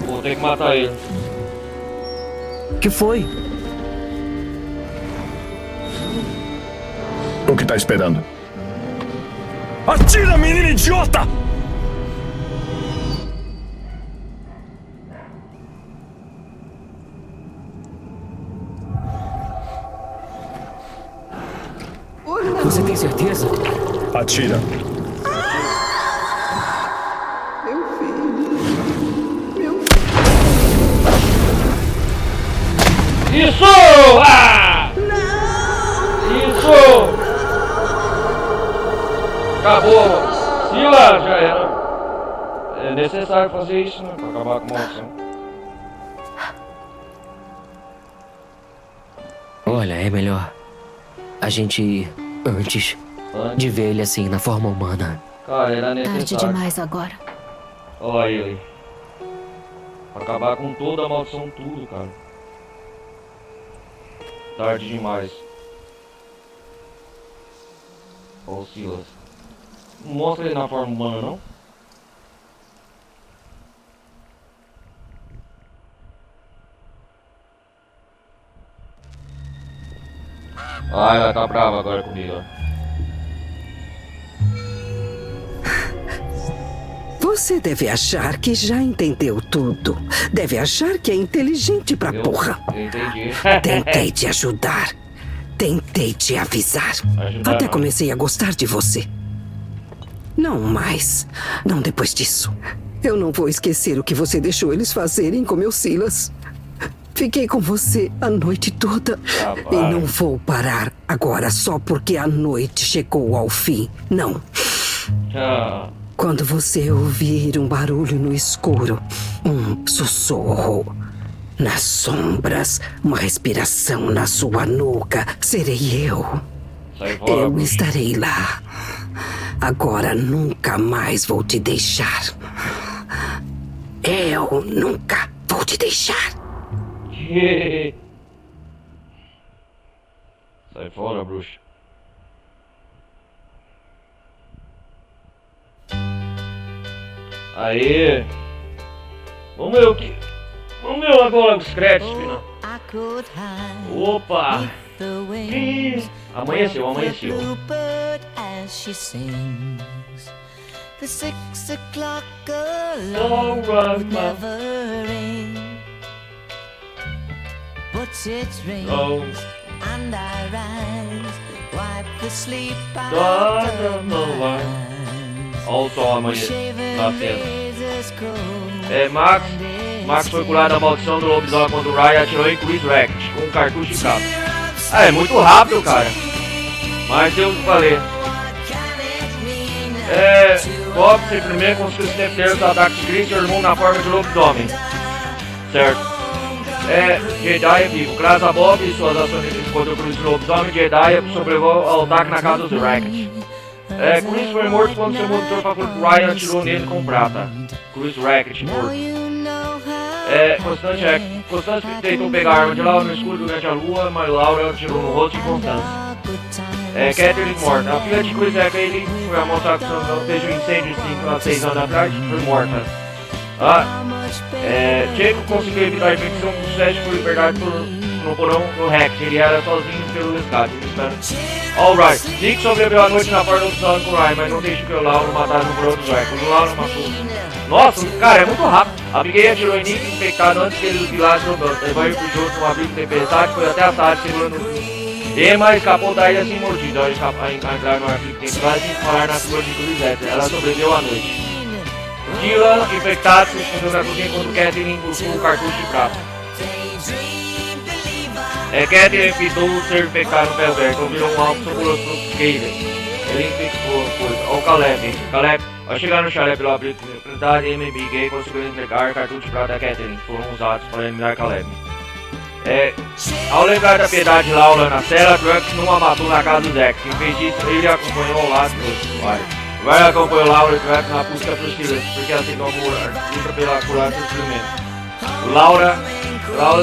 Vou ter que matar ele. Que foi? O que tá esperando? Atira, menino idiota! Você tem certeza? Atira. Isso! Ah! Isso! Acabou! Silas, já era. É necessário fazer isso, né? Pra acabar com a maldição. Olha, é melhor a gente ir antes de ver ele assim, na forma humana. Cara, era Tarde necessário. demais agora. Olha ele. Pra acabar com toda a maldição, tudo, cara. Tarde demais. Olha o Silas. Não mostra ele na forma humana, não? Ah, ela tá brava agora comigo, ó. Você deve achar que já entendeu tudo. Deve achar que é inteligente pra porra. Eu entendi. Tentei te ajudar. Tentei te avisar. Ajudar Até não. comecei a gostar de você. Não mais. Não depois disso. Eu não vou esquecer o que você deixou eles fazerem com meu Silas. Fiquei com você a noite toda. E não vou parar agora só porque a noite chegou ao fim. Não. Tchau. Quando você ouvir um barulho no escuro, um sussurro nas sombras, uma respiração na sua nuca, serei eu. Sai fora, Eu bruxa. estarei lá. Agora nunca mais vou te deixar. Eu nunca vou te deixar. Sai fora, bruxa. Aê! Vamos ver o que. Vamos ver agora os créditos, final. Opa! Ih, amanheceu, amanheceu. The 6 o'clock Don't alarm run, would Ma. never ring, but it rings Oh. and I rise, wipe the sleep out Don't of know my why. eyes. Olha o sol amanhã. Shaven Nascendo. razors cold É, Max foi curado da maldição do lobisomem quando o Ryan atirou em Chris Rackett com um cartucho de capa. Ah, é muito rápido, cara. Mas eu falei. Bob simplesmente conseguiu se defender dos ataques de Chris e irmão na forma de lobisomem. Certo. Jedi é vivo. Graças a Bob e suas ações contra o Cruz Lobisomem, Jedi sobreviveu ao ataque na casa dos Racket. Chris foi morto quando seu monitor favorito Ryan atirou nele com prata. Chris Racket morto. Constance tentou pegar a arma de Laura no escuro durante a lua, mas Laura atirou no rosto de Constance. Catherine morta. A filha de Chris Racket foi a moça que fez um incêndio 5 a 6 anos atrás, foi morta. Jacob conseguiu evitar a infecção com sucesso e foi libertado no porão do Rex. Ele era sozinho pelo resgate. Alright, Nick sobreviveu a noite na porta do Sun com Ryan, mas não deixou que o Lauro matasse no porão do Rex. O Lauro matou. Nossa, cara, é muito rápido. A Abigail atirou em Nick infectado antes que ele pilasse no banco. Levou ele pro jogo com um abrigo de tempestade, foi até a Sade segurando. Emma escapou da ilha sem mordida. Ela escapou a entrar no abrigo de tempestade e falar na figura de Cruzette. Ela sobreviveu à noite. Dylan, infectado, se escondeu na cozinha enquanto Catherine buscou um cartucho de prata. Catherine pintou o ser infectado no pé aberto, virou um alvo saboroso no Skater. Ele infectou a coisa. Olha o Caleb. Ao chegar no chalé pelo abrigo de tempestade, Emma e Big conseguiram entregar cartucho de prata a Catherine, que foram usados para eliminar Caleb. Ao lembrar da piedade de Laura na cela, Trunks não a matou na casa do Dex. Em vez disso, ele acompanhou ao lado do usuário. Vai acompanhar Laura e Trunks na busca por Silas, porque aceitou a luta pela curar seu sofrimento. Laura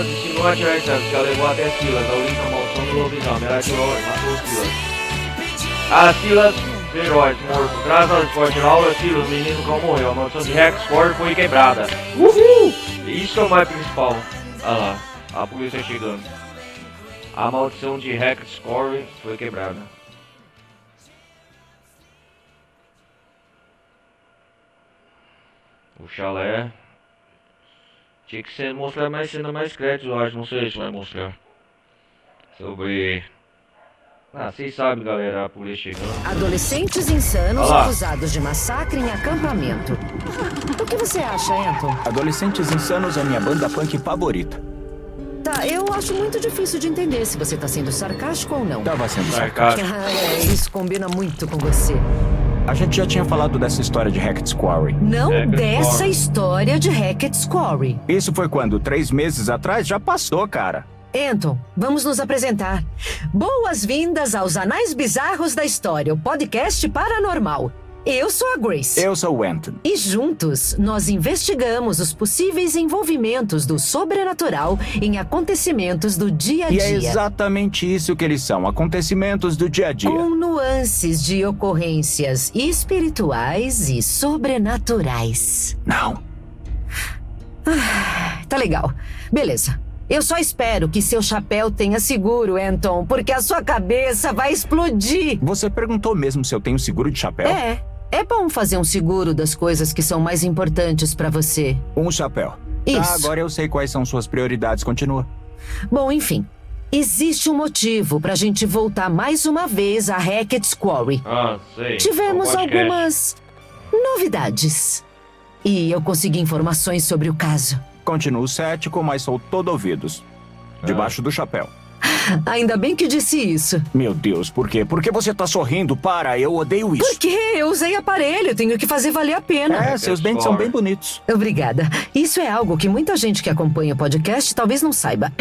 disse não atirar em Silas, que ela levou até Silas, ao livro da maldição do lobisomem. Ela atirou e matou Silas. Silas, feroz, morto. Graças ao esporte de Laura, Silas, o menino cão morreu. A maldição de Hexcore foi quebrada. Uhul! Isso é o mais principal. Olha lá, a polícia chegando. A maldição de Hexcore foi quebrada. O chalé. Tinha que mostrar mais cena, mais créditos, eu acho. Não sei se vai mostrar. Sobre. Vocês sabem, galera, a polícia chegando. Adolescentes insanos acusados de massacre em acampamento. O que você acha, Anton? Adolescentes Insanos é minha banda punk favorita. Tá, eu acho muito difícil de entender se você tá sendo sarcástico ou não. Tava sendo sarcástico. Isso combina muito com você. A gente já tinha falado dessa história de Hackett's Quarry. Não dessa história de Hackett's Quarry. Isso foi quando? 3 meses atrás? Já passou, cara. Anton, vamos nos apresentar. Boas-vindas aos Anais Bizarros da História, o podcast paranormal. Eu sou a Grace. Eu sou o Anton. E juntos, nós investigamos os possíveis envolvimentos do sobrenatural em acontecimentos do dia a dia. E é exatamente isso que eles são, acontecimentos do dia a dia. Com nuances de ocorrências espirituais e sobrenaturais. Não. Tá legal. Beleza. Eu só espero que seu chapéu tenha seguro, Anton, porque a sua cabeça vai explodir. Você perguntou mesmo se eu tenho seguro de chapéu? É bom fazer um seguro das coisas que são mais importantes pra você. Um chapéu. Isso. Tá, agora eu sei quais são suas prioridades. Continua. Bom, enfim. Existe um motivo pra gente voltar mais uma vez a Hackett's Quarry. Sei. Tivemos algumas novidades. E eu consegui informações sobre o caso. Continuo cético, mas sou todo ouvidos. Debaixo do chapéu. Ainda bem que disse isso. Meu Deus, por quê? Por que você tá sorrindo? Para, eu odeio isso. Porque eu usei aparelho, tenho que fazer valer a pena. Seus dentes são bem bonitos. Obrigada. Isso é algo que muita gente que acompanha o podcast talvez não saiba.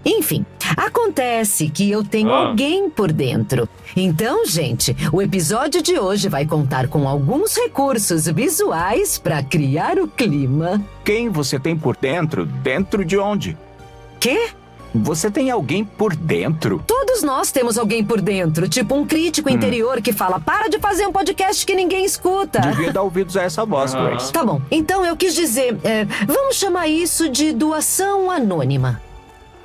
Enfim, acontece que eu tenho alguém por dentro. Então, gente, o episódio de hoje vai contar com alguns recursos visuais para criar o clima. Quem você tem por dentro? Dentro de onde? Quê? Você tem alguém por dentro? Todos nós temos alguém por dentro, tipo um crítico interior que fala: para de fazer um podcast que ninguém escuta. Devia dar ouvidos a essa voz, Grace. Tá bom, então eu quis dizer, vamos chamar isso de doação anônima.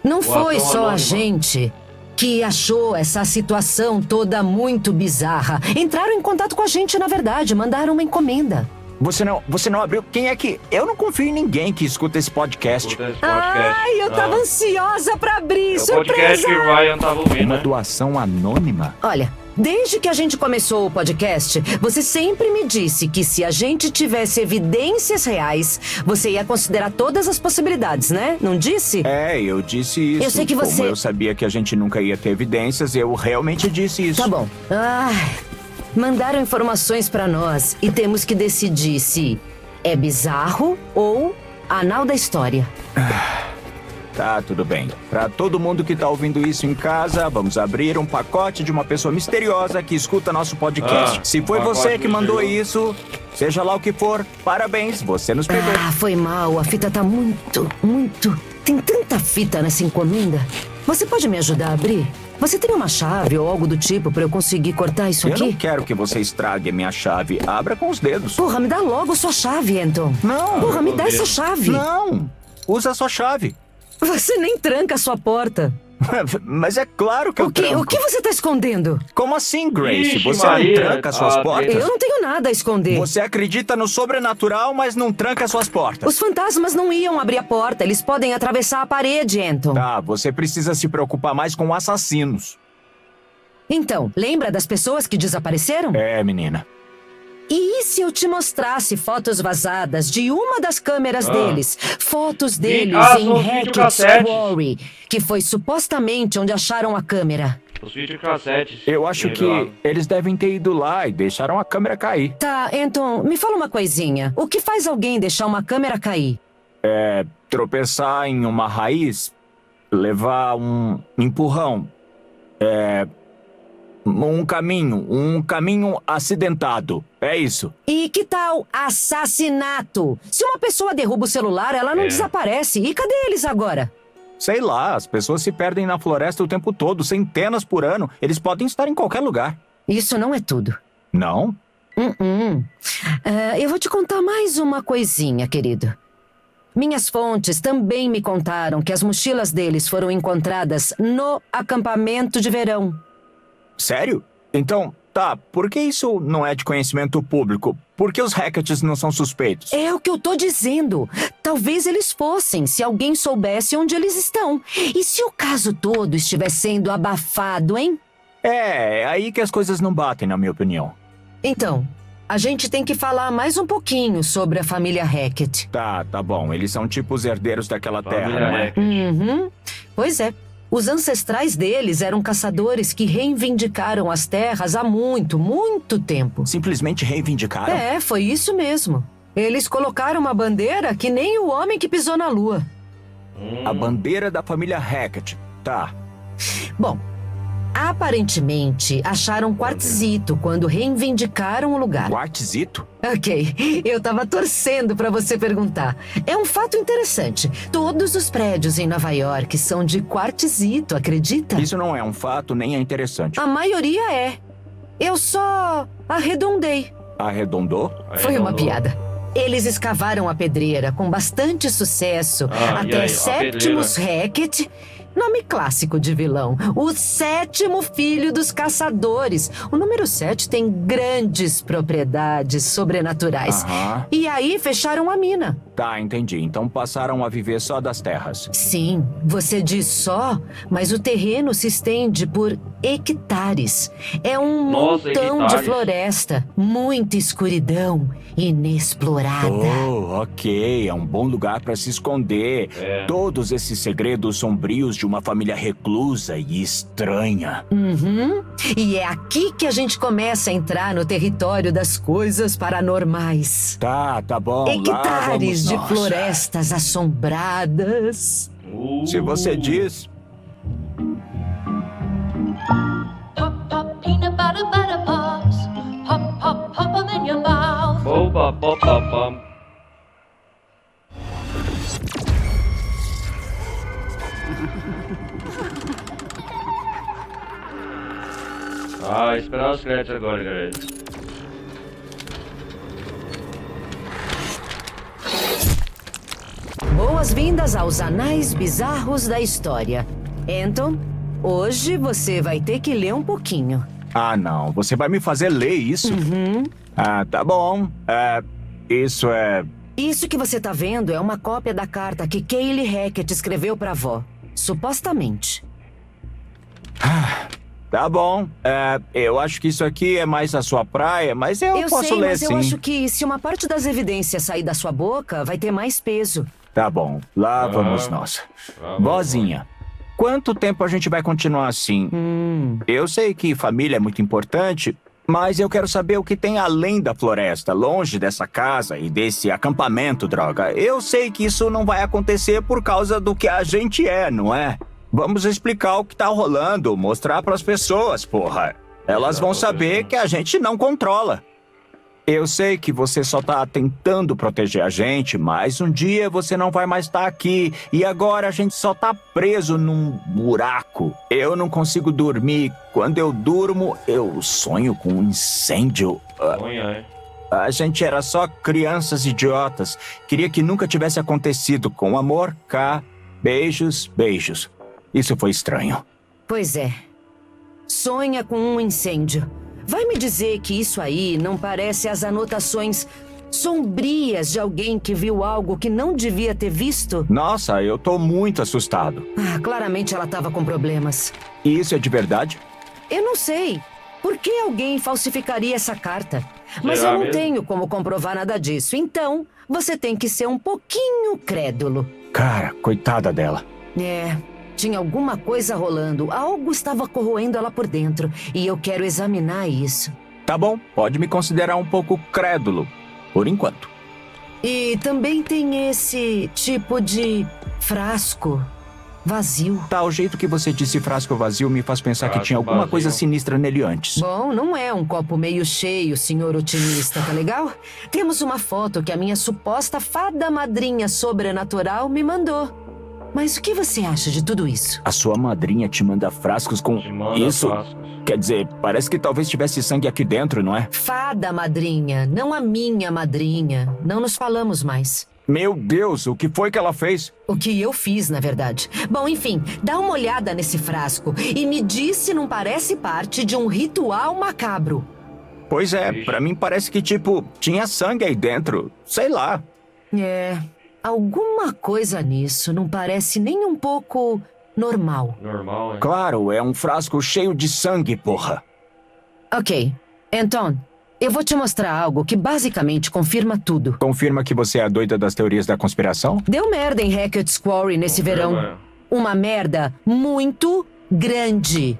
Não foi só a gente que achou essa situação toda muito bizarra. Entraram em contato com a gente, na verdade, mandaram uma encomenda. Você não abriu? Quem é que... Eu não confio em ninguém que escuta esse podcast. Ai, eu tava ansiosa pra abrir, surpresa! O podcast que o Ryan tava ouvindo, Uma doação anônima? Olha, desde que a gente começou o podcast, você sempre me disse que se a gente tivesse evidências reais, você ia considerar todas as possibilidades, né? Não disse? Eu disse isso. Eu sei que você... Como eu sabia que a gente nunca ia ter evidências, eu realmente disse isso. Tá bom. Mandaram informações pra nós e temos que decidir se é bizarro ou Anal da História. Tá, tudo bem. Pra todo mundo que tá ouvindo isso em casa, vamos abrir um pacote de uma pessoa misteriosa que escuta nosso podcast. Se foi você que mandou isso, seja lá o que for, parabéns, você nos pegou. Ah, foi mal. A fita tá muito. Tem tanta fita nessa encomenda. Você pode me ajudar a abrir? Você tem uma chave ou algo do tipo pra eu conseguir cortar isso Eu aqui? não quero que você estrague a minha chave. Abra com os dedos. Porra, me dá logo sua chave, Anton. Não. Porra, me dá essa chave. Não. Usa a sua chave. Você nem tranca a sua porta. Mas é claro que eu tranco. O que você tá escondendo? Como assim, Grace? Ixi, Você Maria. não tranca suas portas? Eu não tenho nada a esconder. Você acredita no sobrenatural, mas não tranca suas portas. Os fantasmas não iam abrir a porta. Eles podem atravessar a parede, Anton. Tá, você precisa se preocupar mais com assassinos. Então, lembra das pessoas que desapareceram? É, menina. E se eu te mostrasse fotos vazadas de uma das câmeras deles? Fotos deles em são os Hackett's videocassetes. Quarry, que foi supostamente onde acharam a câmera. Os videocassetes. Eu acho que eles devem ter ido lá e deixaram a câmera cair. Tá, Anton, me fala uma coisinha. O que faz alguém deixar uma câmera cair? Tropeçar em uma raiz, levar um empurrão, um caminho acidentado. É isso. E que tal assassinato? Se uma pessoa derruba o celular, ela não desaparece. E cadê eles agora? Sei lá, as pessoas se perdem na floresta o tempo todo, centenas por ano. Eles podem estar em qualquer lugar. Isso não é tudo. Não? Eu vou te contar mais uma coisinha, querido. Minhas fontes também me contaram que as mochilas deles foram encontradas no acampamento de verão. Sério? Então, tá, por que isso não é de conhecimento público? Por que os Hacketts não são suspeitos? É o que eu tô dizendo. Talvez eles fossem, se alguém soubesse onde eles estão. E se o caso todo estiver sendo abafado, hein? É aí que as coisas não batem, na minha opinião. Então, a gente tem que falar mais um pouquinho sobre a família Hackett. Tá bom. Eles são tipo os herdeiros daquela terra, não é? Pois é. Os ancestrais deles eram caçadores que reivindicaram as terras há muito, muito tempo. Simplesmente reivindicaram? É, foi isso mesmo. Eles colocaram uma bandeira que nem o homem que pisou na lua. A bandeira da família Hackett. Tá. Bom, aparentemente acharam quartzito quando reivindicaram o lugar. Quartzito? Ok, eu tava torcendo pra você perguntar. É um fato interessante. Todos os prédios em Nova York são de quartzito, acredita? Isso não é um fato, nem é interessante. A maioria é. Eu só arredondei. Arredondou? Foi uma piada. Eles escavaram a pedreira com bastante sucesso até Sétimos Hackett. Nome clássico de vilão. O 7º filho dos caçadores. O número 7 tem grandes propriedades sobrenaturais. E aí fecharam a mina. Tá, entendi. Então passaram a viver só das terras. Sim, você diz só, mas o terreno se estende por hectares. É um montão de floresta. Muita escuridão. Inexplorada. Oh, ok. É um bom lugar pra se esconder. Todos esses segredos sombrios de uma família reclusa e estranha. E é aqui que a gente começa a entrar no território das coisas paranormais. Tá bom. Hectares de nós. florestas assombradas. Se você diz. Pop, pop, peanut butter, butter pops. Pop, pop, pop 'em in your mouth. Opa, pop, pop, pop. Esperar os créditos agora, galera. Boas-vindas aos Anais Bizarros da História. Anton, hoje você vai ter que ler um pouquinho. Ah, não. Você vai me fazer ler isso? Ah, tá bom. Isso é... Isso que você tá vendo é uma cópia da carta que Kaylee Hackett escreveu pra avó. Supostamente. Tá bom. Eu acho que isso aqui é mais a sua praia, mas eu posso sei, ler mas sim. eu acho que se uma parte das evidências sair da sua boca, vai ter mais peso. Tá bom. Lá vamos nós. Vozinha, quanto tempo a gente vai continuar assim? Eu sei que família é muito importante, Mas eu quero saber o que tem além da floresta, longe dessa casa e desse acampamento, droga. Eu sei que isso não vai acontecer por causa do que a gente é, não é? Vamos explicar o que tá rolando, mostrar pras pessoas, porra. Elas vão saber que a gente não controla. Eu sei que você só tá tentando proteger a gente, mas um dia você não vai mais estar aqui. E agora a gente só tá preso num buraco. Eu não consigo dormir. Quando eu durmo, eu sonho com um incêndio. A gente era só crianças idiotas. Queria que nunca tivesse acontecido. Com amor, cá, beijos, beijos. Isso foi estranho. Pois é. Sonha com um incêndio. Vai me dizer que isso aí não parece as anotações sombrias de alguém que viu algo que não devia ter visto? Nossa, eu tô muito assustado. Claramente ela tava com problemas. E isso é de verdade? Eu não sei. Por que alguém falsificaria essa carta? Mas eu não tenho como comprovar nada disso. Então, você tem que ser um pouquinho crédulo. Cara, coitada dela. Tinha alguma coisa rolando. Algo estava corroendo ela por dentro. E eu quero examinar isso. Tá bom, pode me considerar um pouco crédulo. Por enquanto. E também tem esse tipo de frasco vazio. Tá, o jeito que você disse frasco vazio me faz pensar que tinha alguma coisa sinistra nele antes. Bom, não é um copo meio cheio, senhor otimista, tá legal? Temos uma foto que a minha suposta fada madrinha sobrenatural me mandou. Mas o que você acha de tudo isso? A sua madrinha te manda frascos com isso? Quer dizer, parece que talvez tivesse sangue aqui dentro, não é? Fada madrinha, não a minha madrinha. Não nos falamos mais. Meu Deus, o que foi que ela fez? O que eu fiz, na verdade. Bom, enfim, dá uma olhada nesse frasco e me diz se não parece parte de um ritual macabro. Pois é, pra mim parece que, tipo, tinha sangue aí dentro. Sei lá. Alguma coisa nisso não parece nem um pouco normal. Normal, Claro, é um frasco cheio de sangue, porra. Ok. Anton, eu vou te mostrar algo que basicamente confirma tudo. Confirma que você é a doida das teorias da conspiração? Deu merda em Hackett's Quarry nesse verão. Uma merda muito grande.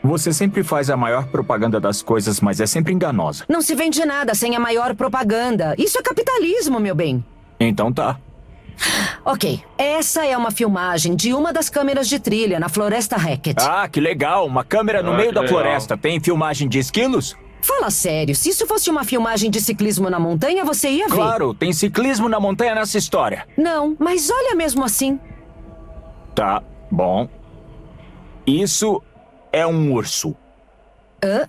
Você sempre faz a maior propaganda das coisas, mas é sempre enganosa. Não se vende nada sem a maior propaganda. Isso é capitalismo, meu bem. Então tá. Ok, essa é uma filmagem de uma das câmeras de trilha na Floresta Hackett. Ah, que legal! Uma câmera no meio da floresta. Tem filmagem de esquilos? Fala sério, se isso fosse uma filmagem de ciclismo na montanha, você ia ver. Claro, tem ciclismo na montanha nessa história. Não, mas olha mesmo assim. Tá, bom. Isso é um urso.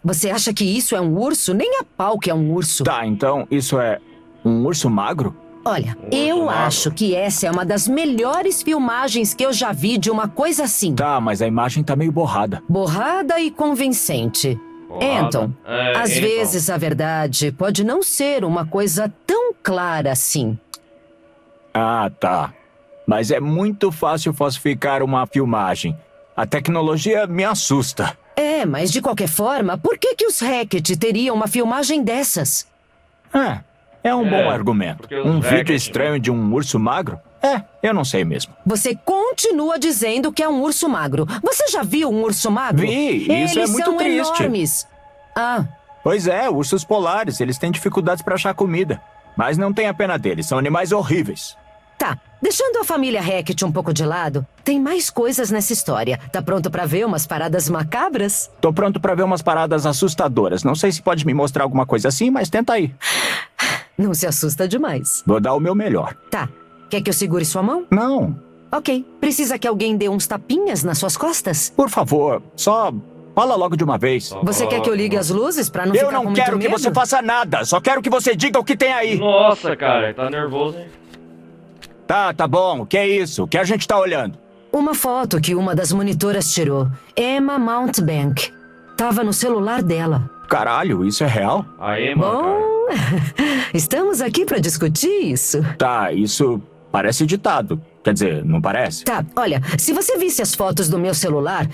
Você acha que isso é um urso? Nem a pau que é um urso. Tá, então isso é um urso magro? Olha, eu acho que essa é uma das melhores filmagens que eu já vi de uma coisa assim. Tá, mas a imagem tá meio borrada. Borrada e convincente. Anton, às vezes a verdade pode não ser uma coisa tão clara assim. Ah, tá. Mas é muito fácil falsificar uma filmagem. A tecnologia me assusta. Mas de qualquer forma, por que os Hackett teriam uma filmagem dessas? É um bom argumento. Um vídeo estranho de um urso magro? Eu não sei mesmo. Você continua dizendo que é um urso magro. Você já viu um urso magro? Vi, isso é muito triste. Eles são enormes. Pois é, ursos polares, eles têm dificuldades pra achar comida. Mas não tem a pena deles, são animais horríveis. Tá, deixando a família Hackett um pouco de lado, tem mais coisas nessa história. Tá pronto pra ver umas paradas macabras? Tô pronto pra ver umas paradas assustadoras. Não sei se pode me mostrar alguma coisa assim, mas tenta aí. Não se assusta demais. Vou dar o meu melhor. Tá. Quer que eu segure sua mão? Não. Ok. Precisa que alguém dê uns tapinhas nas suas costas? Por favor, só fala logo de uma vez. Você quer que eu ligue as luzes pra não ficar com muito medo? Eu não quero que você faça nada. Só quero que você diga o que tem aí. Nossa, cara. Tá nervoso, hein? Tá bom. O que é isso? O que a gente tá olhando? Uma foto que uma das monitoras tirou. Emma Mountbank. Tava no celular dela. Caralho, isso é real? Estamos aqui pra discutir isso. Tá, isso parece editado. Quer dizer, não parece? Tá, olha, se você visse as fotos do meu celular,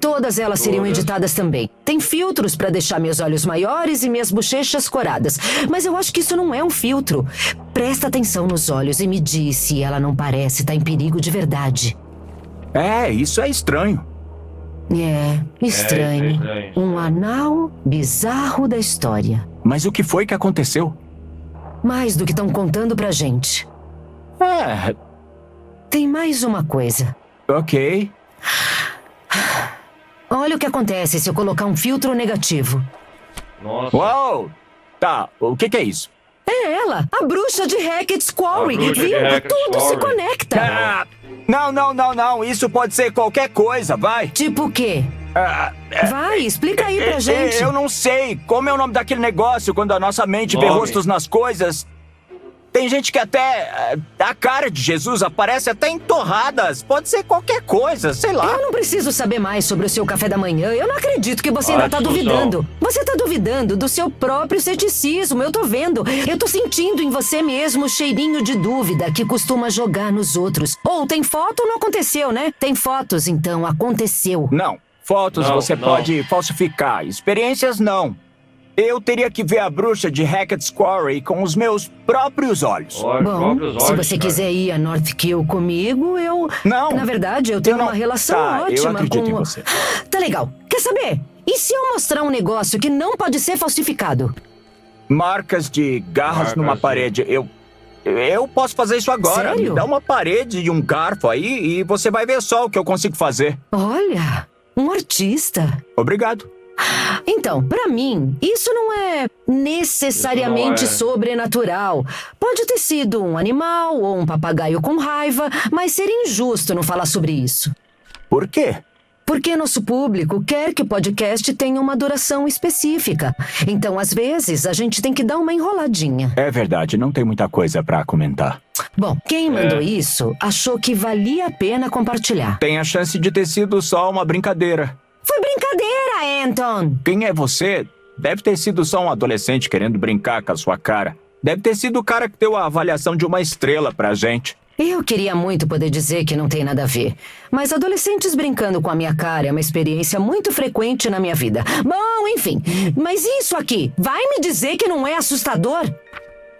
todas elas seriam editadas também. Tem filtros pra deixar meus olhos maiores e minhas bochechas coradas. Mas eu acho que isso não é um filtro. Presta atenção nos olhos e me diz se ela não parece estar em perigo de verdade. Isso é estranho. Estranho. estranho. Um anal bizarro da história. Mas o que foi que aconteceu? Mais do que estão contando pra gente. Tem mais uma coisa. Ok. Olha o que acontece se eu colocar um filtro negativo. Nossa. Uau! Tá, o que é isso? É ela, a bruxa de Hackett's Quarry. A bruxa de Viu? Hackett's Tudo se Quarry. conecta. Ah, não. Isso pode ser qualquer coisa, vai. Tipo o quê? Vai, explica aí pra gente. Eu não sei. Como é o nome daquele negócio quando a nossa mente vê rostos nas coisas? Tem gente que até... a cara de Jesus aparece até em torradas. Pode ser qualquer coisa, sei lá. Eu não preciso saber mais sobre o seu café da manhã. Eu não acredito que você ainda tá duvidando. Você tá duvidando do seu próprio ceticismo. Eu tô vendo. Eu tô sentindo em você mesmo o cheirinho de dúvida que costuma jogar nos outros. Ou tem foto ou não aconteceu, né? Tem fotos, então aconteceu. Não. Fotos você pode falsificar. Experiências, não. Eu teria que ver a bruxa de Hackett's Quarry com os meus próprios olhos. Bom, se você quiser ir a North Kill comigo, eu... Não. Na verdade, eu tenho uma relação ótima eu acredito com... em você. Tá legal. Quer saber? E se eu mostrar um negócio que não pode ser falsificado? Marcas de garras numa parede. Eu posso fazer isso agora. Sério? Me dá uma parede e um garfo aí e você vai ver só o que eu consigo fazer. Olha, um artista. Obrigado. Então, pra mim, isso não é necessariamente sobrenatural. Pode ter sido um animal ou um papagaio com raiva, mas seria injusto não falar sobre isso. Por quê? Porque nosso público quer que o podcast tenha uma duração específica. Então, às vezes, a gente tem que dar uma enroladinha. É verdade, não tem muita coisa pra comentar. Bom, quem mandou isso achou que valia a pena compartilhar. Tem a chance de ter sido só uma brincadeira. Foi brincadeira, Anton! Quem é você? Deve ter sido só um adolescente querendo brincar com a sua cara. Deve ter sido o cara que deu a avaliação de uma estrela pra gente. Eu queria muito poder dizer que não tem nada a ver. Mas adolescentes brincando com a minha cara é uma experiência muito frequente na minha vida. Bom, enfim. Mas isso aqui, vai me dizer que não é assustador?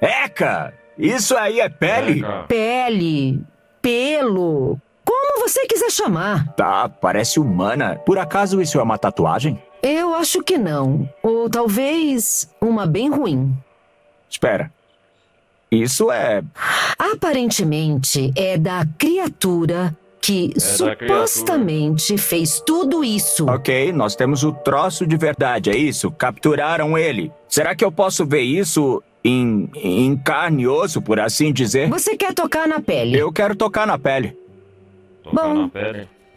Eca! Isso aí é pele? Pele. Pelo. Como você quiser chamar. Tá, parece humana. Por acaso isso é uma tatuagem? Eu acho que não. Ou talvez uma bem ruim. Espera. Isso é... Aparentemente é da criatura que supostamente fez tudo isso. Ok, nós temos o troço de verdade, é isso? Capturaram ele. Será que eu posso ver isso em carne e osso, por assim dizer? Você quer tocar na pele? Eu quero tocar na pele. Bom,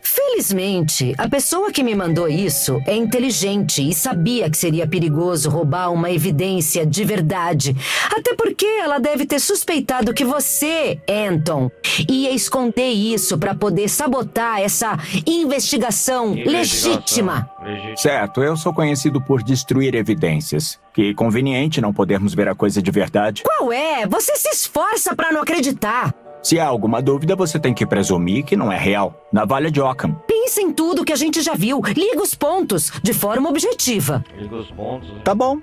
felizmente, a pessoa que me mandou isso é inteligente e sabia que seria perigoso roubar uma evidência de verdade. Até porque ela deve ter suspeitado que você, Anton, ia esconder isso para poder sabotar essa investigação legítima. Certo, eu sou conhecido por destruir evidências. Que conveniente não podermos ver a coisa de verdade. Qual é? Você se esforça para não acreditar. Se há alguma dúvida, você tem que presumir que não é real. Navalha de Ockham. Pensa em tudo que a gente já viu. Liga os pontos, de forma objetiva. Liga os pontos. Tá bom.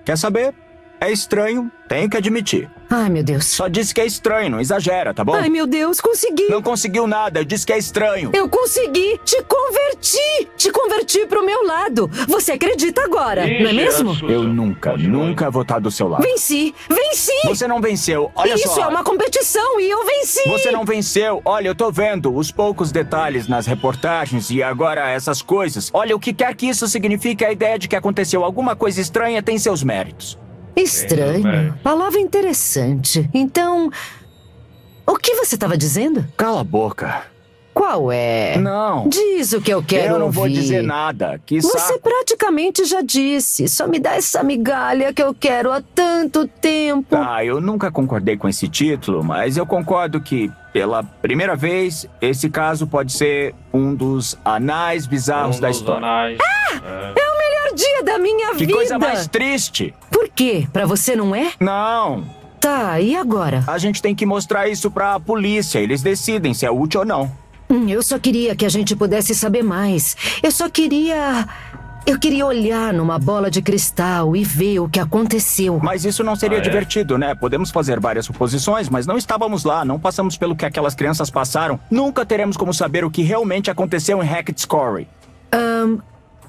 Quer saber? É estranho, tenho que admitir. Ai, meu Deus. Só disse que é estranho, não exagera, tá bom? Ai, meu Deus, consegui. Não conseguiu nada, eu disse que é estranho. Eu consegui. Te converti. Te converti pro meu lado. Você acredita agora, não é mesmo? Eu nunca vou estar do seu lado. Venci. Você não venceu, olha só. Isso é uma competição e eu venci. Você não venceu. Olha, eu tô vendo os poucos detalhes nas reportagens e agora essas coisas. Olha, o que quer que isso signifique, a ideia de que aconteceu alguma coisa estranha tem seus méritos. Estranho. Palavra interessante. Então, o que você estava dizendo? Cala a boca. Qual é? Não. Diz o que eu quero ouvir. Eu não vou dizer nada. Que Você saco. praticamente já disse. Só me dá essa migalha que eu quero há tanto tempo. Tá, eu nunca concordei com esse título, mas eu concordo que, pela primeira vez, esse caso pode ser um dos anais bizarros da história. É o melhor dia da minha vida. Que coisa mais triste. Por quê? Pra você não é? Não. Tá, e agora? A gente tem que mostrar isso pra polícia. Eles decidem se é útil ou não. Eu só queria que a gente pudesse saber mais. Eu queria olhar numa bola de cristal e ver o que aconteceu. Mas isso não seria divertido, né? Podemos fazer várias suposições, mas não estávamos lá, não passamos pelo que aquelas crianças passaram. Nunca teremos como saber o que realmente aconteceu em Hackett's Quarry.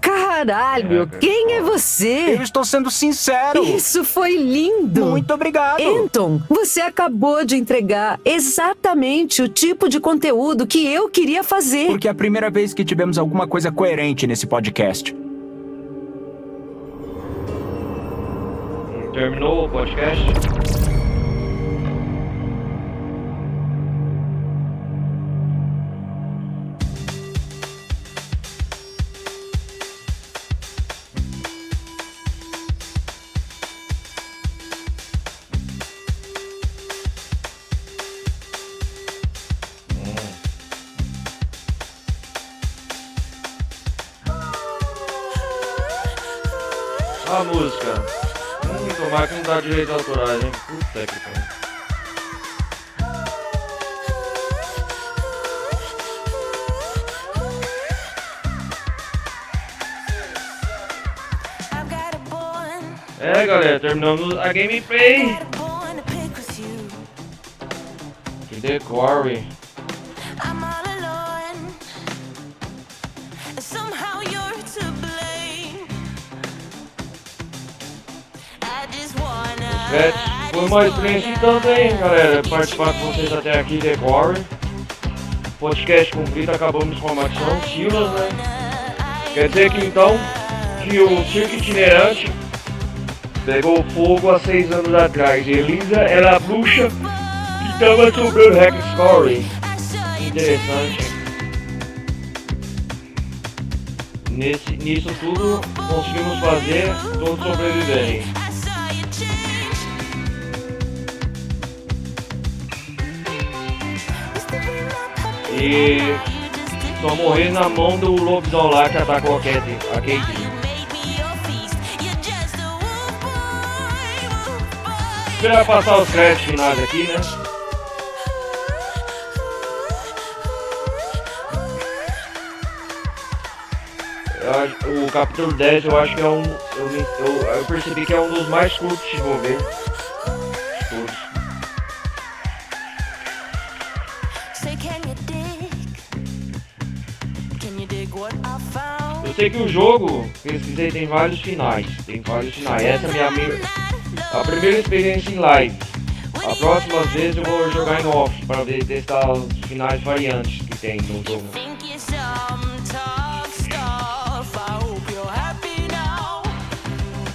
Caralho, quem é você? Eu estou sendo sincero. Isso foi lindo. Muito obrigado. Anton, você acabou de entregar exatamente o tipo de conteúdo que eu queria fazer. Porque é a primeira vez que tivemos alguma coisa coerente nesse podcast. Terminou o podcast? A música. Tomara que não dá direito autorais, hein? Puta que pariu. Galera, terminamos a gameplay. Que decore. Foi uma experiência tanto, hein, galera, participar com vocês até aqui, decore. Podcast cumprido, acabamos com a maldição, Silas, né? Quer dizer que então, que o circo itinerante pegou fogo há 6 anos atrás. Elisa era a bruxa que estava sobrando Hack Story. Interessante. Nisso tudo, conseguimos fazer todos sobreviverem. E só morrer na mão do lobisomem lá que atacou a Kate. Esperar passar os créditos finais aqui, né? O capítulo 10 eu acho que é eu percebi que é um dos mais curtos de desenvolver. Todos. Eu sei que o jogo, pesquisei, tem vários finais. Essa é a primeira experiência em live. A próxima vez eu vou jogar em off para testar os finais variantes que tem no jogo.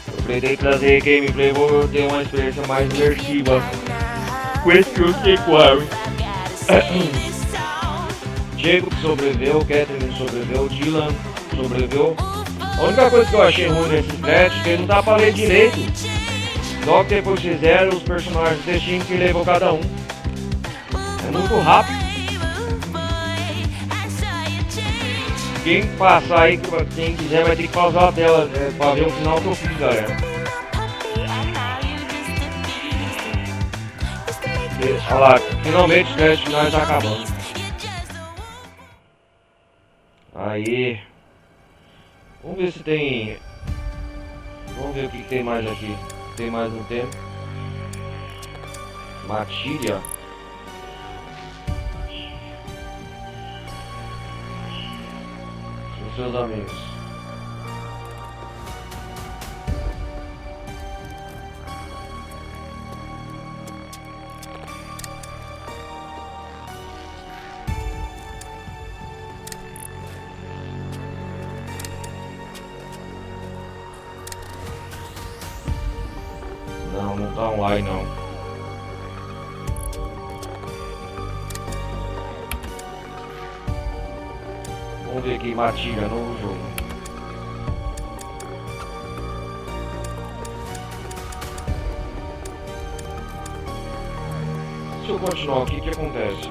Eu pretendo trazer gameplay, vou ter uma experiência mais imersiva com esse Quarry. Diego que sobreviveu, Catherine sobreviveu, Dylan sobreviveu. A única coisa que eu achei ruim nesses créditos é que não dá pra ler direito. Logo depois que fizeram os personagens do destino que levou cada um. É muito rápido. Quem passar aí, quem quiser vai ter que pausar a tela pra ver o final que eu fiz, galera. Olha lá, finalmente os créditos finais tá acabando. Aí, vamos ver se tem. Vamos ver o que tem mais aqui. Tem mais um tempo. Matilha. São seus amigos. Não tá online não. Vamos ver aqui, Matilha, novo jogo. Se eu continuar aqui, o que acontece?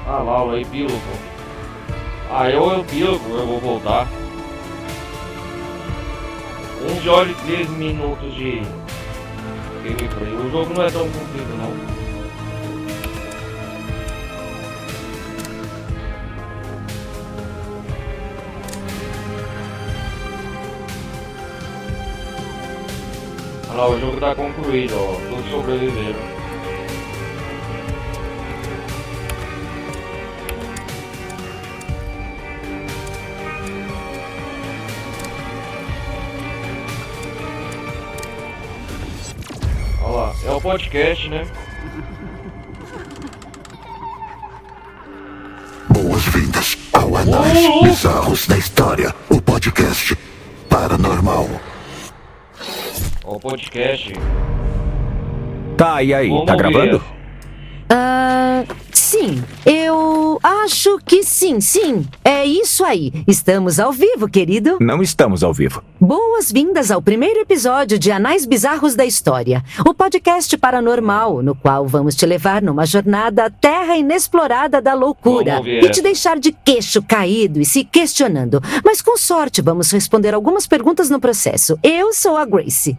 Ah lá, o epílogo. Ah, é o epílogo, eu vou voltar. 11 horas e 13 minutos de gameplay. O jogo não é tão comprido não. lá, o jogo tá concluído, ó. Todos sobreviveram. Olha lá, é o podcast, né? Boas-vindas ao Anais Bizarros da História, o podcast paranormal. Ó o podcast. Tá, e aí? Vamos Tá ouvir gravando? essa. Sim, eu acho que sim. É isso aí. Estamos ao vivo, querido. Não estamos ao vivo. Boas-vindas ao primeiro episódio de Anais Bizarros da História, o podcast paranormal, no qual vamos te levar numa jornada à terra inexplorada da loucura Vamos ver e te deixar de queixo caído e se questionando. Mas com sorte, vamos responder algumas perguntas no processo. Eu sou a Grace.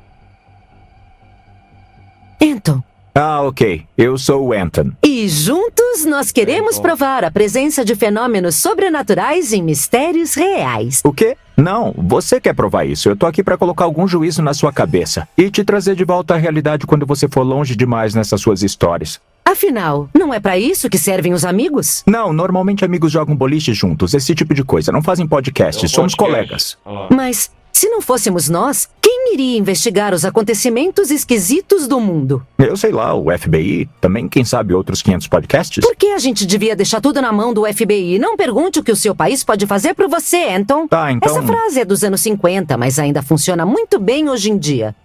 Anton. Ah, ok. Eu sou o Anton. E juntos nós queremos provar a presença de fenômenos sobrenaturais e mistérios reais. O quê? Não, você quer provar isso. Eu tô aqui pra colocar algum juízo na sua cabeça e te trazer de volta à realidade quando você for longe demais nessas suas histórias. Afinal, não é pra isso que servem os amigos? Não, normalmente amigos jogam boliche juntos, esse tipo de coisa. Não fazem podcast, somos colegas. Mas, se não fôssemos nós, quem iria investigar os acontecimentos esquisitos do mundo? Eu sei lá, o FBI, também, quem sabe, outros 500 podcasts? Por que a gente devia deixar tudo na mão do FBI? Não pergunte o que o seu país pode fazer por você, Anton. Tá, então... Essa frase é dos anos 50, mas ainda funciona muito bem hoje em dia.